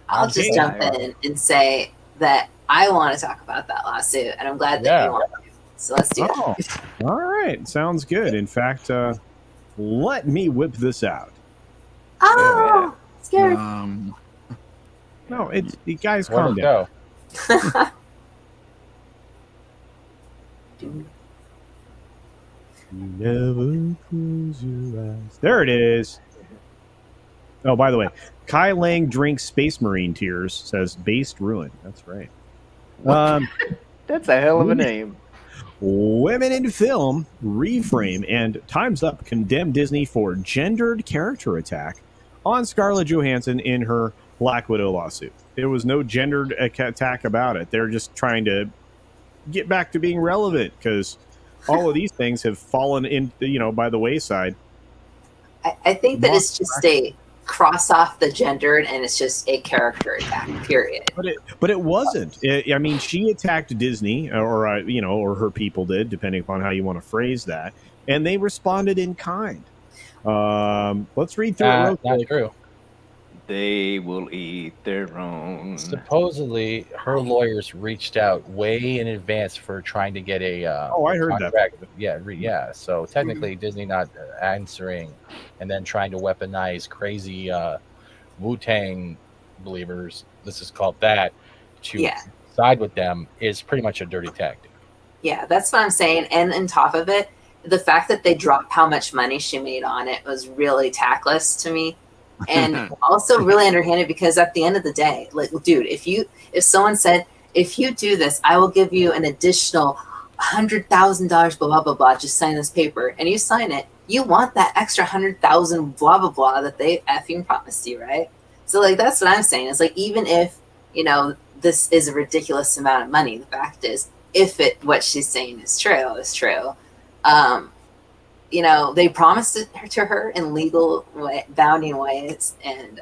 Speaker 2: I'll just jump in and say that I want to talk about that lawsuit, and I'm glad that you want to. So let's do that.
Speaker 1: All right. Sounds good. In fact, let me whip this out.
Speaker 2: Oh, scared.
Speaker 1: No, it's you guys calm down. You never close your eyes. There it is. Oh, by the way, Kai Lang drinks Space Marine tears, says based ruin. That's right.
Speaker 6: That's a hell of a name.
Speaker 1: Women in Film, Reframe, and Time's Up condemn Disney for gendered character attack on Scarlett Johansson in her Black Widow lawsuit. There was no gendered attack about it. They're just trying to get back to being relevant because all of these things have fallen in, by the wayside.
Speaker 2: I think that it's just a cross off the gendered and it's just a character attack, period.
Speaker 1: But it wasn't. I mean, she attacked Disney or her people did, depending upon how you want to phrase that. And they responded in kind. Let's read through it real quick.
Speaker 7: Not true.
Speaker 6: They will eat their own.
Speaker 7: Supposedly, her lawyers reached out way in advance for trying to get a.
Speaker 1: I heard
Speaker 7: contract. That. Yeah. So technically, Disney not answering, and then trying to weaponize crazy Wu-Tang believers. This is called that. To side with them is pretty much a dirty tactic.
Speaker 2: Yeah, that's what I'm saying. And on top of it, the fact that they dropped how much money she made on it was really tactless to me. And also really underhanded because at the end of the day, like, dude, if someone said, if you do this, I will give you an additional $100,000, blah, blah, blah, blah, just sign this paper, and you sign it, you want that extra 100,000, blah, blah, blah, that they effing promised you, right? So, like, that's what I'm saying. It's like, even if, this is a ridiculous amount of money, the fact is, what she's saying is true. They promised it to her in legal bounding ways and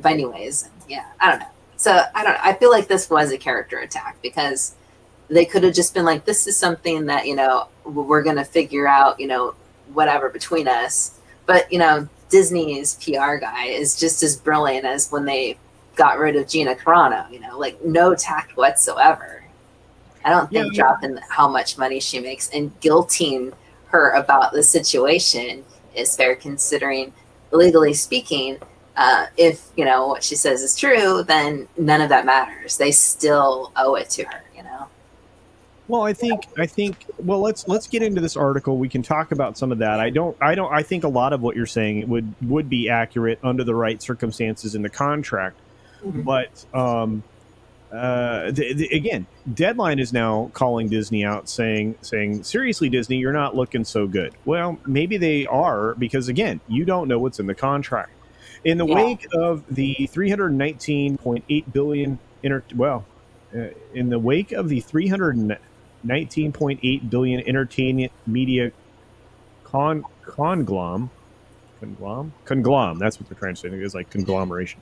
Speaker 2: binding ways. And I don't know. So I feel like this was a character attack because they could have just been like, this is something that, we're going to figure out, whatever between us. But, Disney's PR guy is just as brilliant as when they got rid of Gina Carano, like no tact whatsoever. I don't think dropping how much money she makes and guilting her about the situation is fair, considering legally speaking, if what she says is true, then none of that matters. They still owe it to her.
Speaker 1: Well, I think. Well, let's get into this article. We can talk about some of that. I think a lot of what you're saying would be accurate under the right circumstances in the contract.
Speaker 2: Mm-hmm.
Speaker 1: But again, Deadline is now calling Disney out, saying seriously, Disney, you're not looking so good. Well, maybe they are, because again, you don't know what's in the contract. In the wake of the 319.8 billion in the wake of the 319.8 billion entertainment media conglomerate, that's what they're trying to say. It's like conglomeration.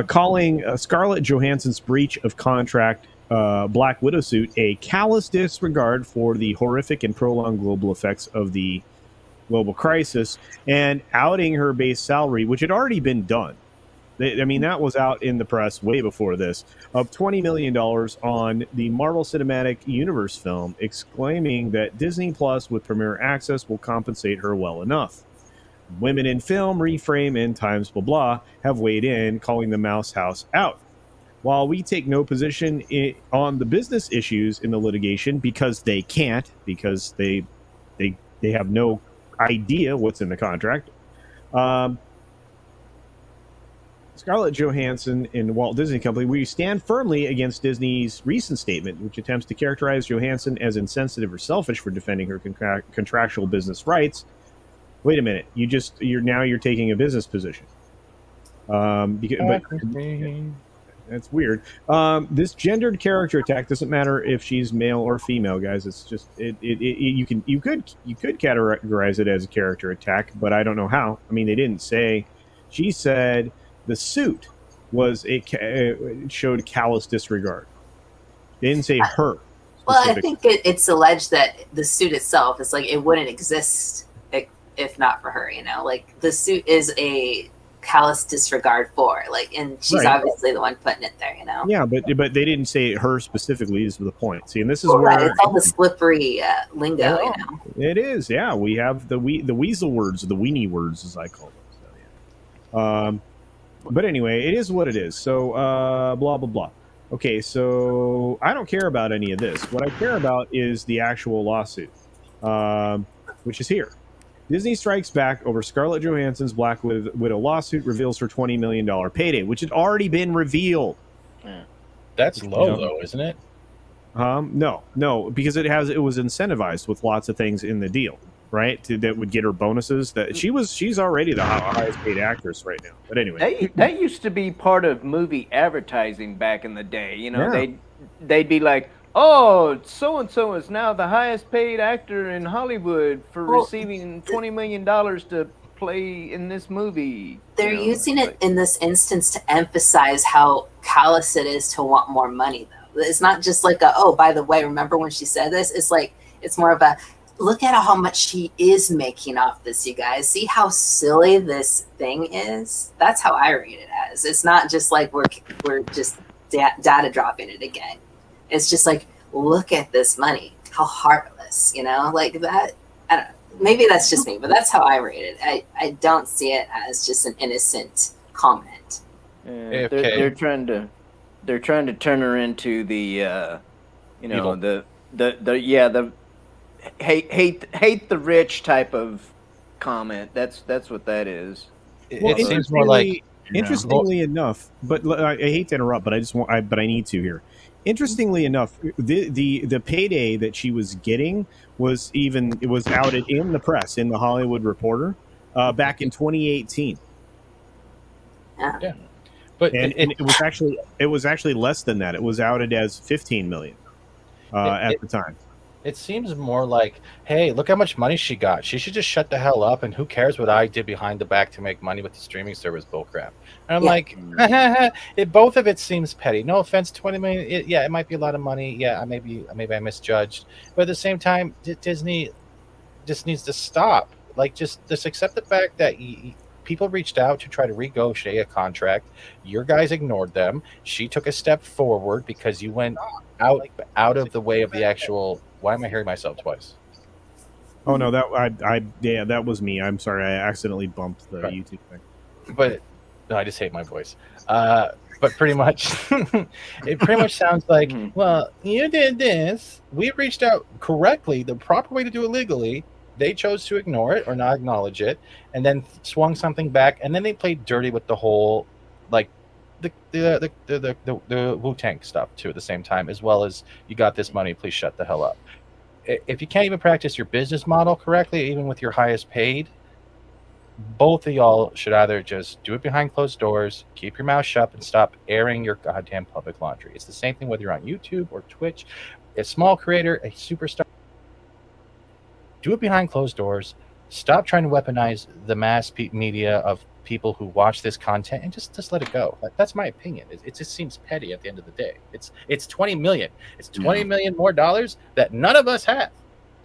Speaker 1: Calling Scarlett Johansson's breach of contract Black Widow suit a callous disregard for the horrific and prolonged global effects of the global crisis, and outing her base salary, which had already been done. That was out in the press way before this, of $20 million on the Marvel Cinematic Universe film, exclaiming that Disney Plus with Premier Access will compensate her well enough. Women in Film, Reframe, and Times Blah Blah have weighed in, calling the Mouse House out. While we take no position on the business issues in the litigation, because they can't, because they have no idea what's in the contract, Scarlett Johansson and Walt Disney Company, we stand firmly against Disney's recent statement, which attempts to characterize Johansson as insensitive or selfish for defending her contractual business rights. Wait a minute, you're taking a business position. But that's weird. This gendered character attack doesn't matter if she's male or female, guys. It's just you could categorize it as a character attack, but I don't know how. They didn't say. She said the suit showed callous disregard. They didn't say her.
Speaker 2: Well, I think it's alleged that the suit itself is like it wouldn't exist if not for her. Like the suit is a callous disregard for, and she's obviously the one putting it there.
Speaker 1: Yeah, but they didn't say her specifically. Is the point? See, and this is
Speaker 2: where it's all the slippery lingo.
Speaker 1: It is. Yeah, we have the weasel words, the weenie words, as I call them. So, yeah. But anyway, it is what it is. So, blah, blah, blah. Okay, so I don't care about any of this. What I care about is the actual lawsuit, which is here. Disney strikes back over Scarlett Johansson's Black Widow lawsuit, reveals her $20 million payday, which had already been revealed.
Speaker 7: Yeah. That's low, though, isn't it?
Speaker 1: No, because it was incentivized with lots of things in the deal. Right, that would get her bonuses. That she's already the highest paid actress right now. But anyway,
Speaker 6: that used to be part of movie advertising back in the day. They'd be like, "Oh, so and so is now the highest paid actor in Hollywood for receiving $20 million to play in this movie."
Speaker 2: They're using it in this instance to emphasize how callous it is to want more money, though. It's not just like by the way, remember when she said this? It's like it's more of a look at how much she is making off this, you guys. See how silly this thing is? That's how I read it as. It's not just like we're just data dropping it again. It's just like, look at this money. How heartless, like that. I don't know. Maybe that's just me, but that's how I read it. I don't see it as just an innocent comment.
Speaker 6: They're trying to turn her into the
Speaker 7: Evil.
Speaker 6: the hate the rich type of comment. That's what that is.
Speaker 7: It seems more like
Speaker 1: interestingly enough, but I hate to interrupt, but I need to here. Interestingly enough, the payday that she was getting was outed in the press, in the Hollywood Reporter, back in 2018.
Speaker 2: Yeah.
Speaker 7: But
Speaker 1: it was actually less than that. It was outed as 15 million at the time.
Speaker 7: It seems more like, hey, look how much money she got. She should just shut the hell up, and who cares what I did behind the back to make money with the streaming service bullcrap. And I'm like, both of it seems petty. No offense, 20 million. It might be a lot of money. Yeah, maybe I misjudged. But at the same time, Disney just needs to stop. Like, just accept the fact that people reached out to try to negotiate a contract. Your guys ignored them. She took a step forward because you went out of the way of the actual. Why am I hearing myself twice?
Speaker 1: Oh no, that was me. I'm sorry, I accidentally bumped the
Speaker 7: Right.
Speaker 1: YouTube thing.
Speaker 7: But no, I just hate my voice. But pretty much, it pretty much sounds like, well, you did this. We reached out correctly, the proper way to do it legally. They chose to ignore it or not acknowledge it, and then swung something back, and then they played dirty with the whole, like, the Wu-Tang stuff too at the same time, as well as you got this money, please shut the hell up. If you can't even practice your business model correctly, even with your highest paid, both of y'all should either just do it behind closed doors, keep your mouth shut, and stop airing your goddamn public laundry. It's the same thing whether you're on YouTube or Twitch. A small creator, a superstar, do it behind closed doors. Stop trying to weaponize the mass media of people who watch this content, and just let it go. That's my opinion. It just seems petty at the end of the day. It's 20 million. It's 20 million more dollars that none of us have.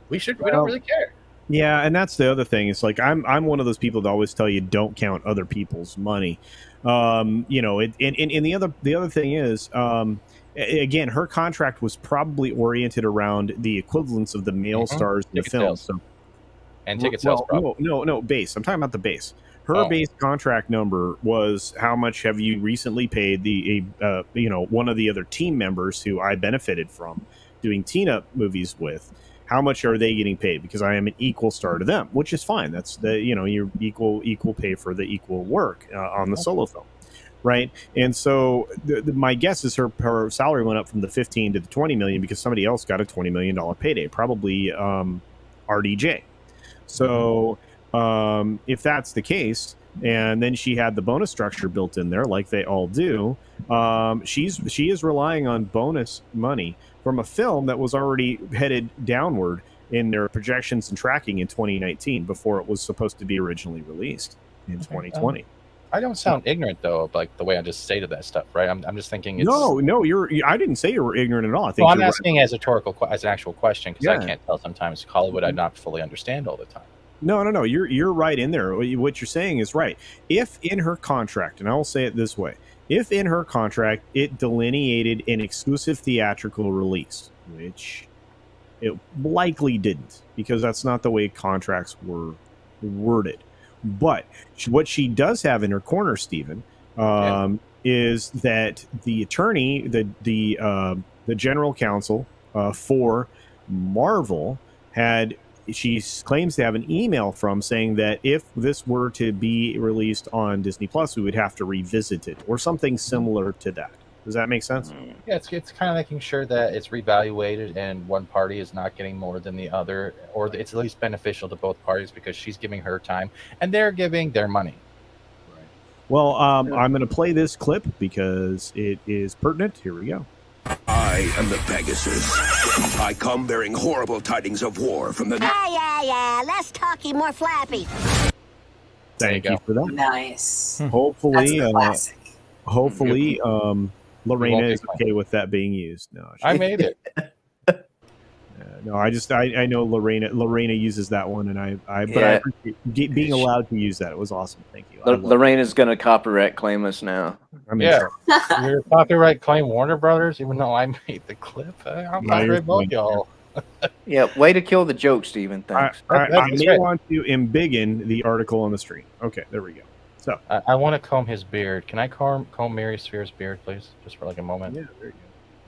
Speaker 7: We don't really care.
Speaker 1: Yeah, and that's the other thing. It's like I'm one of those people that always tell you don't count other people's money. And the other thing is, again, her contract was probably oriented around the equivalence of the male stars in the film. So,
Speaker 7: and ticket sales.
Speaker 1: No, base. I'm talking about the base. Her base contract number was how much have you recently paid one of the other team members who I benefited from doing teen-up movies with. How much are they getting paid? Because I am an equal star to them, which is fine. That's you're equal pay for the equal work on the solo film, right? And so my guess is her salary went up from the 15 to the 20 million because somebody else got a $20 million payday, probably RDJ. So if that's the case, and then she had the bonus structure built in there, like they all do, she is relying on bonus money from a film that was already headed downward in their projections and tracking in 2019 before it was supposed to be originally released in 2020.
Speaker 7: I don't sound ignorant though, of like the way I just stated that stuff, right? I'm just thinking.
Speaker 1: No, I didn't say you were ignorant at all. I think
Speaker 7: I'm asking as as an actual question because I can't tell sometimes Hollywood I not fully understand all the time.
Speaker 1: No. You're right in there. What you're saying is right. If in her contract, and I will say it this way, if in her contract it delineated an exclusive theatrical release, which it likely didn't, because that's not the way contracts were worded. But what she does have in her corner, Stephen, is that the attorney, the general counsel for Marvel she claims to have an email from saying that if this were to be released on Disney Plus, we would have to revisit it or something similar to that. Does that make sense?
Speaker 7: Yeah, it's kind of making sure that it's reevaluated and one party is not getting more than the other, or it's at least beneficial to both parties because she's giving her time and they're giving their money.
Speaker 1: Right. Well, I'm going to play this clip because it is pertinent. Here we go.
Speaker 8: I am the Pegasus. I come bearing horrible tidings of war from the...
Speaker 9: Yeah. Less talky, more flappy.
Speaker 1: Thank you for that.
Speaker 2: Nice.
Speaker 1: Hopefully,
Speaker 2: That's a classic.
Speaker 1: Hopefully, Lorena is okay with that being used. No,
Speaker 7: I made it.
Speaker 1: No, I know Lorena uses that one, and I appreciate being allowed to use that. It was awesome. Thank you.
Speaker 6: Lorena's gonna copyright claim us now.
Speaker 7: You're copyright claim Warner Brothers, even though I made the clip. I'm copyright both y'all.
Speaker 6: Yeah, way to kill the joke, Stephen. Thanks.
Speaker 1: I may want to embiggen the article on the stream. Okay, there we go. So
Speaker 7: I want to comb his beard. Can I comb Mary Sphere's beard, please, just for like a moment?
Speaker 1: Yeah, there you go.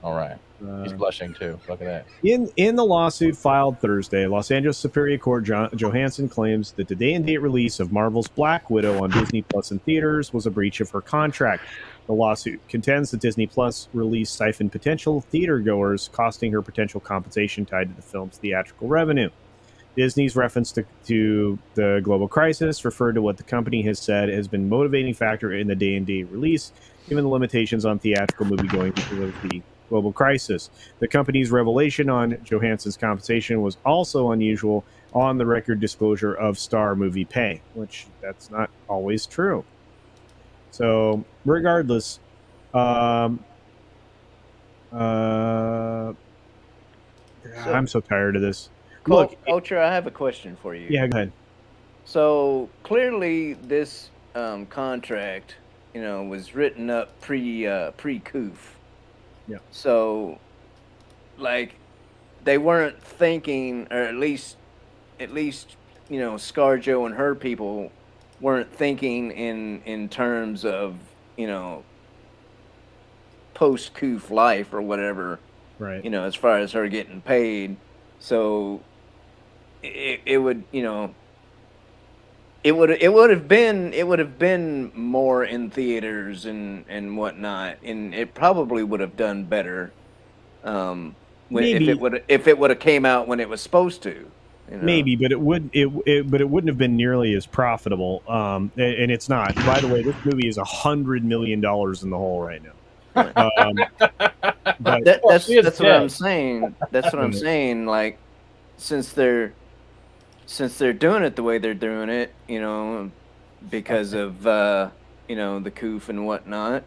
Speaker 7: All right. He's blushing too. Look at that.
Speaker 1: In the lawsuit filed Thursday, Los Angeles Superior Court Johansson claims that the day-and-date release of Marvel's Black Widow on Disney Plus in theaters was a breach of her contract. The lawsuit contends that Disney Plus release siphoned potential theater-goers, costing her potential compensation tied to the film's theatrical revenue. Disney's reference to the global crisis referred to what the company has said has been a motivating factor in the day-and-date release, given the limitations on theatrical moviegoing because of the global crisis. The company's revelation on Johansson's compensation was also unusual on the record disclosure of star movie pay, which that's not always true. So regardless, I'm so tired of this. Look,
Speaker 6: Ultra, I have a question for you.
Speaker 1: Yeah, go ahead.
Speaker 6: So clearly this contract, was written up pre-coof.
Speaker 1: Yeah.
Speaker 6: So, like, they weren't thinking, or at least at least ScarJo and her people weren't thinking in terms of post-Coof life or whatever,
Speaker 1: right?
Speaker 6: As far as her getting paid, so it would it would have been more in theaters and whatnot, and it probably would have done better.
Speaker 1: Maybe
Speaker 6: if it would have came out when it was supposed to.
Speaker 1: Maybe, but it wouldn't have been nearly as profitable. And it's not. By the way, this movie is $100 million in the hole right now. But
Speaker 6: that's what I'm saying. That's what I'm saying. Like, since they're doing it the way they're doing it, because of the Coof and whatnot,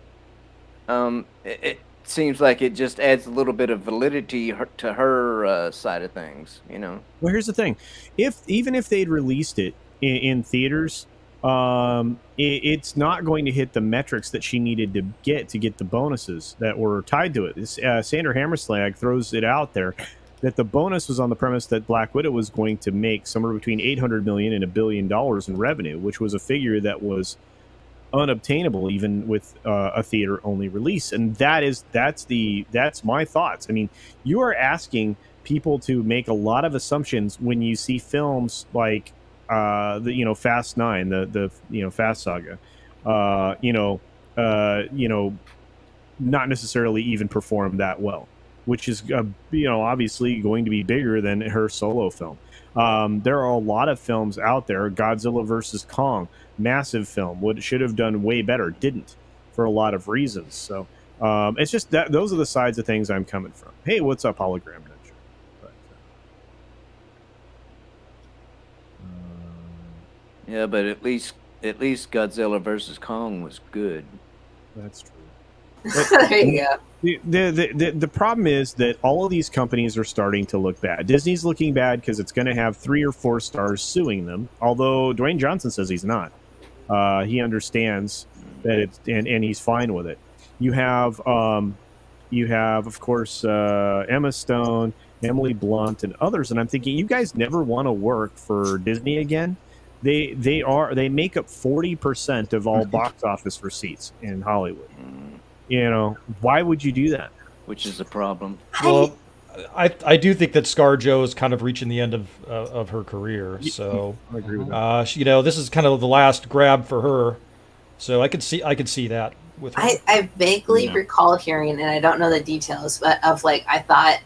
Speaker 6: it seems like it just adds a little bit of validity to her side of things, Well,
Speaker 1: here's the thing: even if they'd released it in theaters, it's not going to hit the metrics that she needed to get the bonuses that were tied to it. Sandra Hammerslag throws it out there that the bonus was on the premise that Black Widow was going to make somewhere between $800 million and $1 billion in revenue, which was a figure that was unobtainable even with a theater only release. And that's my thoughts. I mean, you are asking people to make a lot of assumptions when you see films like the Fast 9, the Fast Saga, not necessarily even perform that well, which is obviously going to be bigger than her solo film. There are a lot of films out there. Godzilla versus Kong, massive film, should have done way better, didn't, for a lot of reasons. So it's just that those are the sides of things I'm coming from. Hey, what's up, Hologram Ninja?
Speaker 6: Yeah, but at least Godzilla versus Kong was good.
Speaker 1: That's true.
Speaker 2: There you go.
Speaker 1: The problem is that all of these companies are starting to look bad. Disney's looking bad because it's going to have 3 or 4 stars suing them, although Dwayne Johnson says he's not. He understands that it's and he's fine with it. You have of course Emma Stone, Emily Blunt, and others, and I'm thinking, you guys never want to work for Disney again. They make up 40% of all box office receipts in Hollywood. Why would you do that?
Speaker 6: Which is a problem.
Speaker 5: Well, I do think that ScarJo is kind of reaching the end of her career. So
Speaker 1: I agree with that.
Speaker 5: this is kind of the last grab for her. So I could see that with her.
Speaker 2: I vaguely recall hearing, and I don't know the details, but of I thought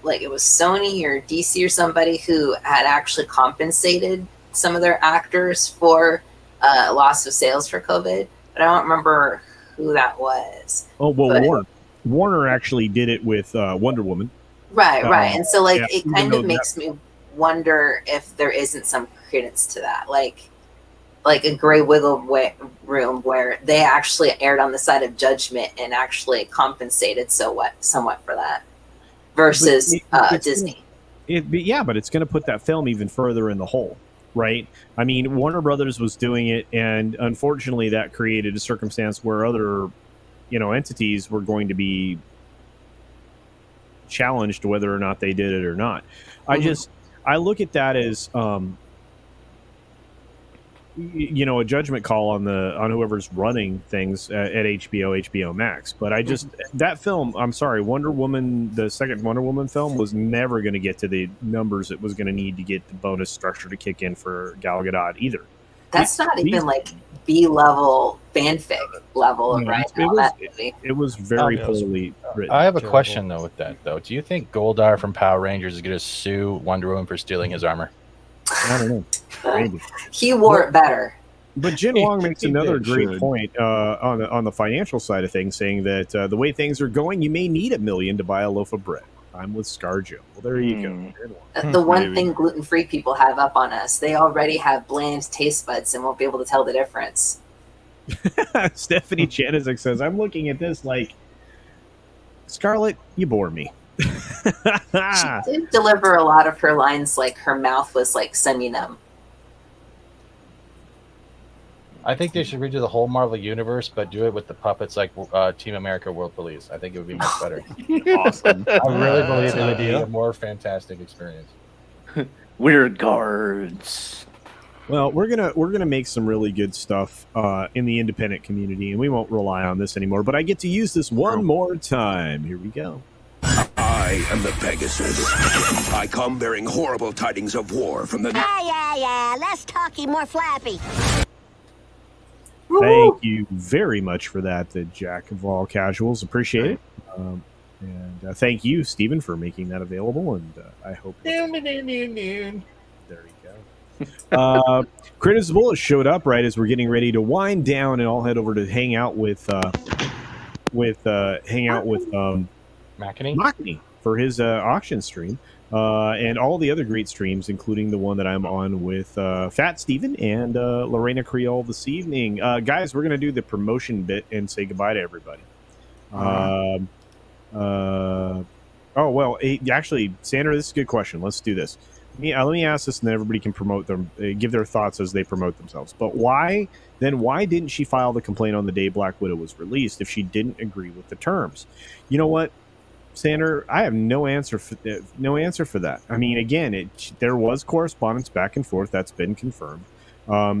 Speaker 2: it was Sony or DC or somebody who had actually compensated some of their actors for loss of sales for COVID, but I don't remember who that was.
Speaker 1: Oh, well, Warner actually did it with Wonder Woman.
Speaker 2: Right. And so it kind of makes
Speaker 1: that
Speaker 2: me wonder if there isn't some credence to that. Like a gray wiggle room where they actually aired on the side of judgment and actually compensated somewhat for that versus Disney.
Speaker 1: But it's going to put that film even further in the hole. Right. I mean, Warner Brothers was doing it, and unfortunately, that created a circumstance where other, entities were going to be challenged whether or not they did it or not. I look at that as, a judgment call on whoever's running things at HBO Max. But that film, I'm sorry, Wonder Woman, the second Wonder Woman film, was never going to get to the numbers it was going to need to get the bonus structure to kick in for Gal Gadot either.
Speaker 2: That's not even B-level fanfic level of that movie.
Speaker 1: It was very poorly written.
Speaker 7: I have a question though with that though. Do you think Goldar from Power Rangers is going to sue Wonder Woman for stealing his armor?
Speaker 1: I don't know. Maybe.
Speaker 2: He wore it better.
Speaker 1: But Jin Wong makes another great point on the financial side of things, saying that the way things are going, you may need $1 million to buy a loaf of bread. I'm with ScarJo. Well, there you go.
Speaker 2: The one thing gluten-free people have up on us, they already have bland taste buds and won't be able to tell the difference.
Speaker 1: Stephanie Chanizek says, I'm looking at this like, Scarlett, you bore me.
Speaker 2: She did deliver a lot of her lines like her mouth was semi-numb.
Speaker 7: I think they should redo the whole Marvel universe, but do it with the puppets like Team America World Police. I think it would be much better.
Speaker 1: Awesome.
Speaker 7: I really believe it would be a more fantastic experience.
Speaker 6: We're guards.
Speaker 1: Well, we're gonna make some really good stuff in the independent community, and we won't rely on this anymore. But I get to use this one more time. Here we go.
Speaker 8: I am the Pegasus. I come bearing horrible tidings of war from the...
Speaker 9: Yeah. Less talky, more flappy.
Speaker 1: Thank you very much for that, the Jack of all casuals. Appreciate it. And thank you, Stephen, for making that available. And I hope... There you go. Critters Bullet showed up right as we're getting ready to wind down, and I'll head over to hang out with
Speaker 7: Makini
Speaker 1: for his auction stream, and all the other great streams, including the one that I'm on with Fat Steven and Lorena Creole this evening. Guys, we're going to do the promotion bit and say goodbye to everybody. Actually, Sandra, this is a good question. Let's do this. Let me ask this, and then everybody can promote them, give their thoughts as they promote themselves. But why didn't she file the complaint on the day Black Widow was released if she didn't agree with the terms? You know what, Sandra, I have no answer for that. I mean, again, there was correspondence back and forth that's been confirmed.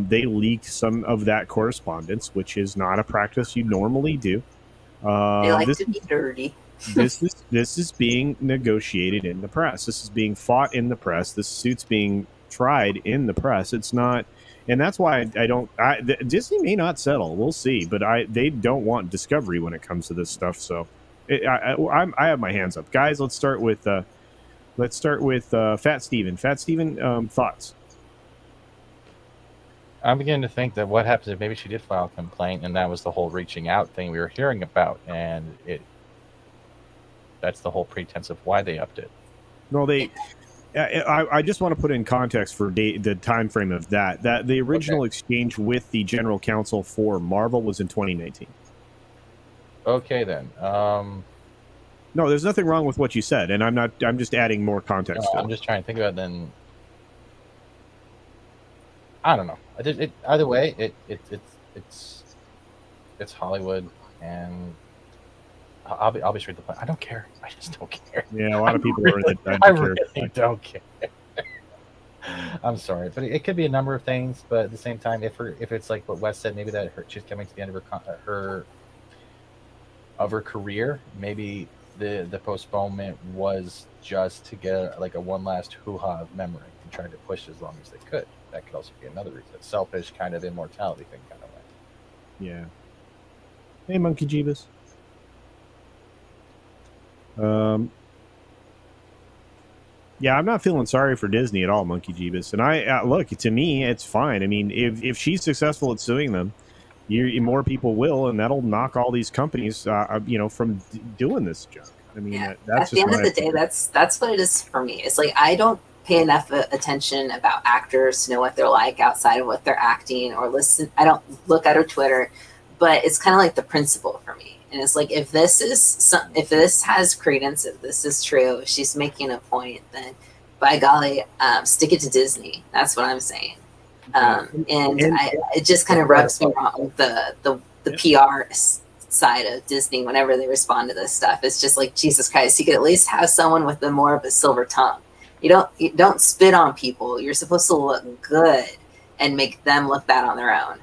Speaker 1: They leaked some of that correspondence, which is not a practice you normally do.
Speaker 2: They like to be dirty.
Speaker 1: This is being negotiated in the press. This is being fought in the press. This suit's being tried in the press. It's not, and that's why Disney may not settle. We'll see, but they don't want discovery when it comes to this stuff. So I have my hands up, guys. Let's start with Fat Steven. Fat Steven, thoughts?
Speaker 7: I'm beginning to think that what happens if maybe she did file a complaint, and that was the whole reaching out thing we were hearing about, and that's the whole pretense of why they upped it.
Speaker 1: No, I just want to put in context for the time frame of that the original exchange with the general counsel for Marvel was in 2019.
Speaker 7: Okay, then.
Speaker 1: No, there's nothing wrong with what you said, and I'm just adding more context.
Speaker 7: I'm just trying to think about it. Then I don't know. Either way, it's Hollywood, and I'll be straight to the point. I don't care. I just don't care.
Speaker 1: Yeah, a lot of people are in that.
Speaker 7: I really don't care. I'm sorry, but it could be a number of things. But at the same time, if it's like what Wes said, maybe that she's coming to the end of her career. Maybe the postponement was just to get like a one last hoo-ha of memory and try to push as long as they could. That could also be another reason. Selfish kind of immortality thing kind of way.
Speaker 1: Yeah. Hey, Monkey Jeebus. Yeah, I'm not feeling sorry for Disney at all, Monkey Jeebus. And I look, to me, it's fine. I mean, if she's successful at suing them, more people will, and that'll knock all these companies, from doing this junk. I mean,
Speaker 2: yeah.
Speaker 1: That's
Speaker 2: at the end of the day, that's what it is for me. It's like I don't pay enough attention about actors to know what they're like outside of what they're acting or listen. I don't look at her Twitter, but it's kind of like the principle for me. And it's like if this has credence, if this is true, if she's making a point, then by golly, stick it to Disney. That's what I'm saying. It just kind of rubs me wrong with the PR side of Disney whenever they respond to this stuff. It's just like, Jesus Christ, you could at least have someone with more of a silver tongue. You don't spit on people. You're supposed to look good and make them look bad on their own.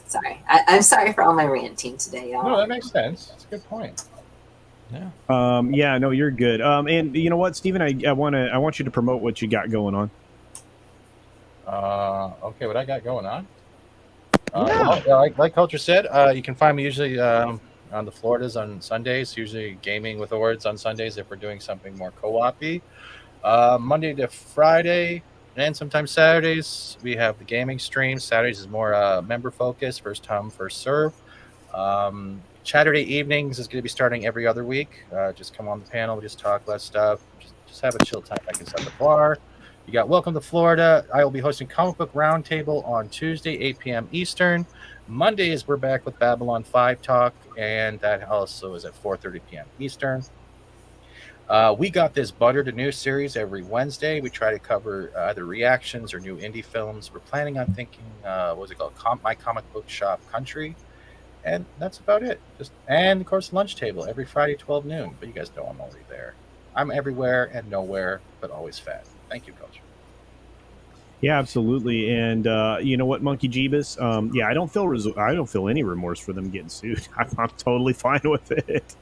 Speaker 2: Sorry. I'm sorry for all my ranting today, y'all.
Speaker 7: No, that makes sense. That's a good point.
Speaker 5: Yeah.
Speaker 1: Yeah, no, you're good. And you know what, Steven, I want you to promote what you got going on.
Speaker 7: Okay, what I got going on? Like Culture said, you can find me usually on the Floridas on Sundays, usually gaming with Ords on Sundays if we're doing something more co-op-y. Monday to Friday, and sometimes Saturdays, we have the gaming stream. Saturdays is more member focused, first come, first serve. Saturday evenings is going to be starting every other week. Just come on the panel, we just talk less stuff, just have a chill time. I can set the bar. You got Welcome to Florida. I will be hosting Comic Book Roundtable on Tuesday, 8 p.m. Eastern. Mondays, we're back with Babylon 5 Talk, and that also is at 4:30 p.m. Eastern. We got this Butter to New series every Wednesday. We try to cover either reactions or new indie films. We're planning on thinking, what's it called? My Comic Book Shop Country. And that's about it. And, of course, Lunch Table every Friday, 12 noon. But you guys know I'm already there. I'm everywhere and nowhere, but always fat. Thank you, Culture.
Speaker 1: Yeah, absolutely. And you know what, Monkey Jeebus? Yeah, I don't feel any remorse for them getting sued. I'm totally fine with it.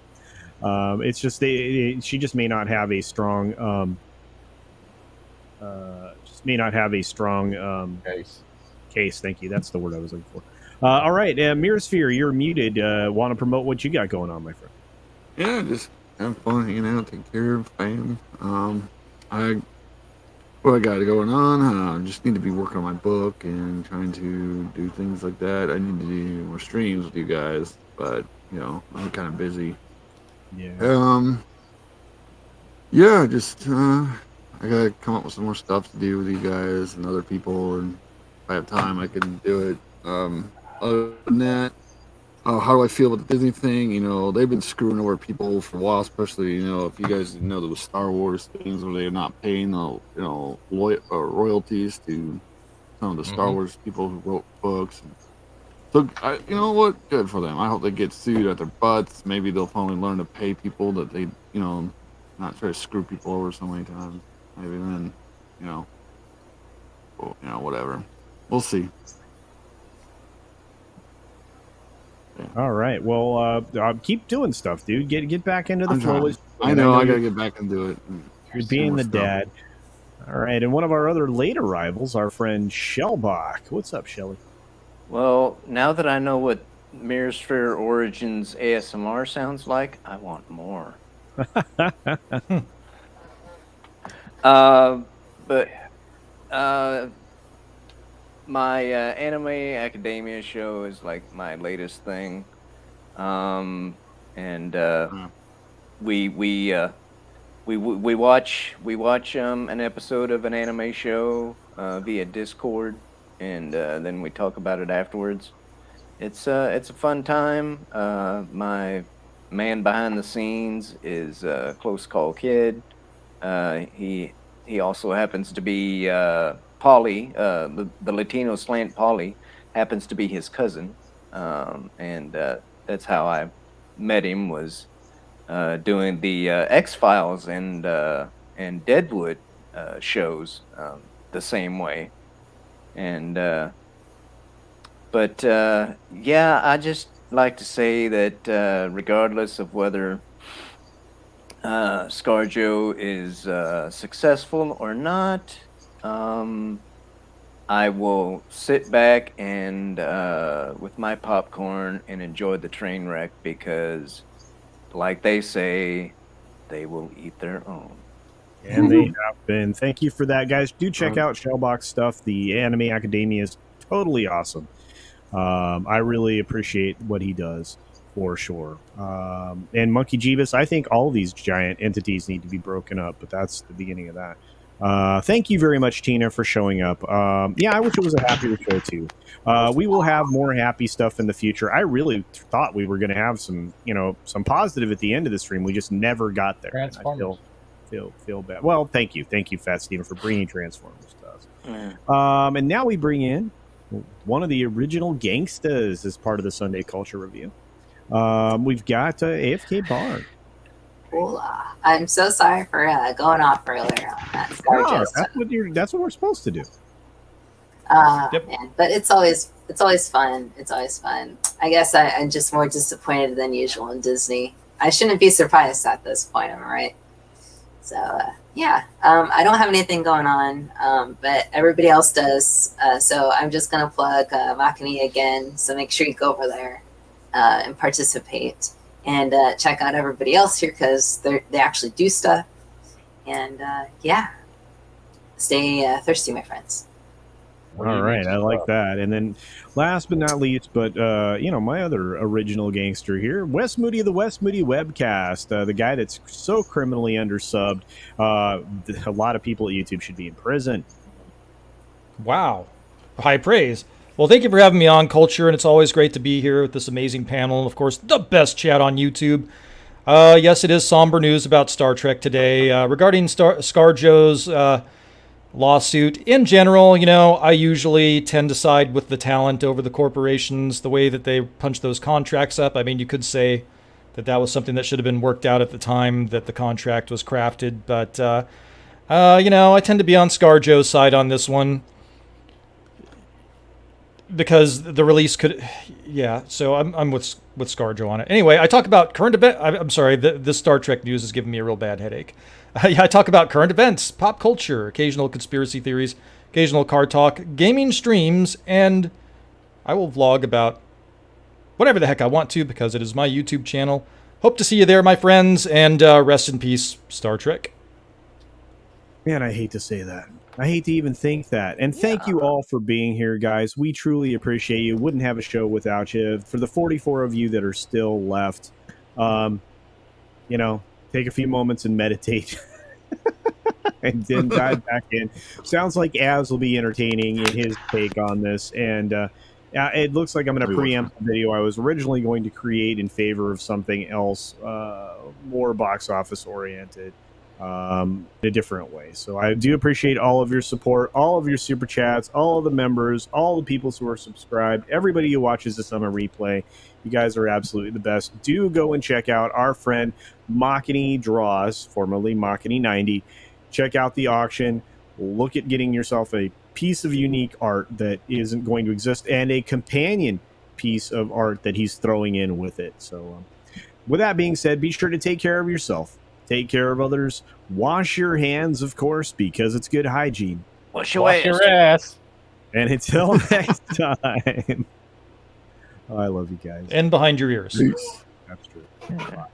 Speaker 1: It's just she just may not have a strong case. Thank you. That's the word I was looking for. All right, Mirrorsphere, you're muted. Want to promote what you got going on, my friend?
Speaker 4: Yeah, just have fun hanging out, take care of family. What I got going on? Just need to be working on my book and trying to do things like that. I need to do more streams with you guys, but I'm kind of busy.
Speaker 1: Yeah.
Speaker 4: Yeah, just I gotta come up with some more stuff to do with you guys and other people, and if I have time, I can do it. Other than that, how do I feel about the Disney thing? They've been screwing over people for a while, especially, if you guys didn't know, there was Star Wars things where they're not paying royalties to some of the Star Wars people who wrote books. So, you know what? Good for them. I hope they get sued at their butts. Maybe they'll finally learn to pay people that they, not try to screw people over so many times. Maybe then, whatever. We'll see.
Speaker 1: All right. Well, keep doing stuff, dude. Get back into the flow.
Speaker 4: I know. I gotta get back and do it.
Speaker 1: You're being the dad. All right. And one of our other late arrivals, our friend Shellbach. What's up, Shelly?
Speaker 6: Well, now that I know what Mirrorsphere Origins ASMR sounds like, I want more. But my anime academia show is like my latest thing, and we watch an episode of an anime show via Discord, and then we talk about it afterwards. It's a fun time. My man behind the scenes is Close Call Kid. He also happens to be Polly, the Latino slant Polly, happens to be his cousin, and that's how I met him, was doing the X-Files and Deadwood shows the same way. And but yeah, I just like to say that regardless of whether ScarJo is successful or not, I will sit back and with my popcorn and enjoy the train wreck, because like they say, they will eat their own.
Speaker 1: And they have been. Thank you for that, guys. Do check out Shellbox stuff. The Anime Academia is totally awesome. I really appreciate what he does, for sure. And Monkey Jeebus, I think all of these giant entities need to be broken up, but that's the beginning of that. Thank you very much, Tina, for showing up. Yeah, I wish it was a happier show, too. We will have more happy stuff in the future. I really thought we were going to have some positive at the end of the stream. We just never got there. I feel bad. Well, thank you, Fat Steven, for bringing Transformers to us. And now we bring in one of the original gangsters as part of the Sunday Culture Review. We've got AFK Bard.
Speaker 2: Hola. I'm so sorry for going off earlier on that.
Speaker 1: That's what we're supposed to do.
Speaker 2: Man, but it's always fun. It's always fun. I guess I'm just more disappointed than usual in Disney. I shouldn't be surprised at this point, am I right? So yeah, I don't have anything going on, but everybody else does. So I'm just gonna plug Makani again. So make sure you go over there and participate, and check out everybody else here, because they actually do stuff. And yeah, stay thirsty, my friends.
Speaker 1: All right, I like that. And then last but not least, but my other original gangster here, Wes Moody of the Wes Moody Webcast, the guy that's so criminally undersubbed. A lot of people at YouTube should be in prison.
Speaker 5: Wow. High praise. Well, thank you for having me on, Culture, and it's always great to be here with this amazing panel. And, of course, the best chat on YouTube. Yes, it is somber news about Star Trek today. Regarding ScarJo's lawsuit, in general, I usually tend to side with the talent over the corporations, the way that they punch those contracts up. I mean, you could say that was something that should have been worked out at the time that the contract was crafted. But, I tend to be on ScarJo's side on this one because the release could, so I'm with ScarJo on it. Anyway, I talk about current event. I'm sorry, this Star Trek news is giving me a real bad headache. I talk about current events, pop culture, occasional conspiracy theories, occasional card talk, gaming streams, and I will vlog about whatever the heck I want to because it is my YouTube channel. Hope to see you there, my friends, and rest in peace, Star Trek.
Speaker 1: Man, I hate to say that. I hate to even think that. And thank you all for being here, guys. We truly appreciate you. Wouldn't have a show without you. For the 44 of you that are still left, take a few moments and meditate. And then dive back in. Sounds like Az will be entertaining in his take on this. And it looks like I'm going to preempt the video I was originally going to create in favor of something else, more box office oriented. In a different way. So I do appreciate all of your support, all of your super chats, all of the members, all the people who are subscribed, everybody who watches this on a replay. You guys are absolutely the best. Do go and check out our friend Machiny Draws, formerly Machiny 90. Check out the auction. Look at getting yourself a piece of unique art that isn't going to exist and a companion piece of art that he's throwing in with it. So with that being said, be sure to take care of yourself. Take care of others. Wash your hands, of course, because it's good hygiene.
Speaker 6: Wash your ass.
Speaker 1: And until next time, I love you guys.
Speaker 5: And behind your ears.
Speaker 1: Peace. That's true. Bye.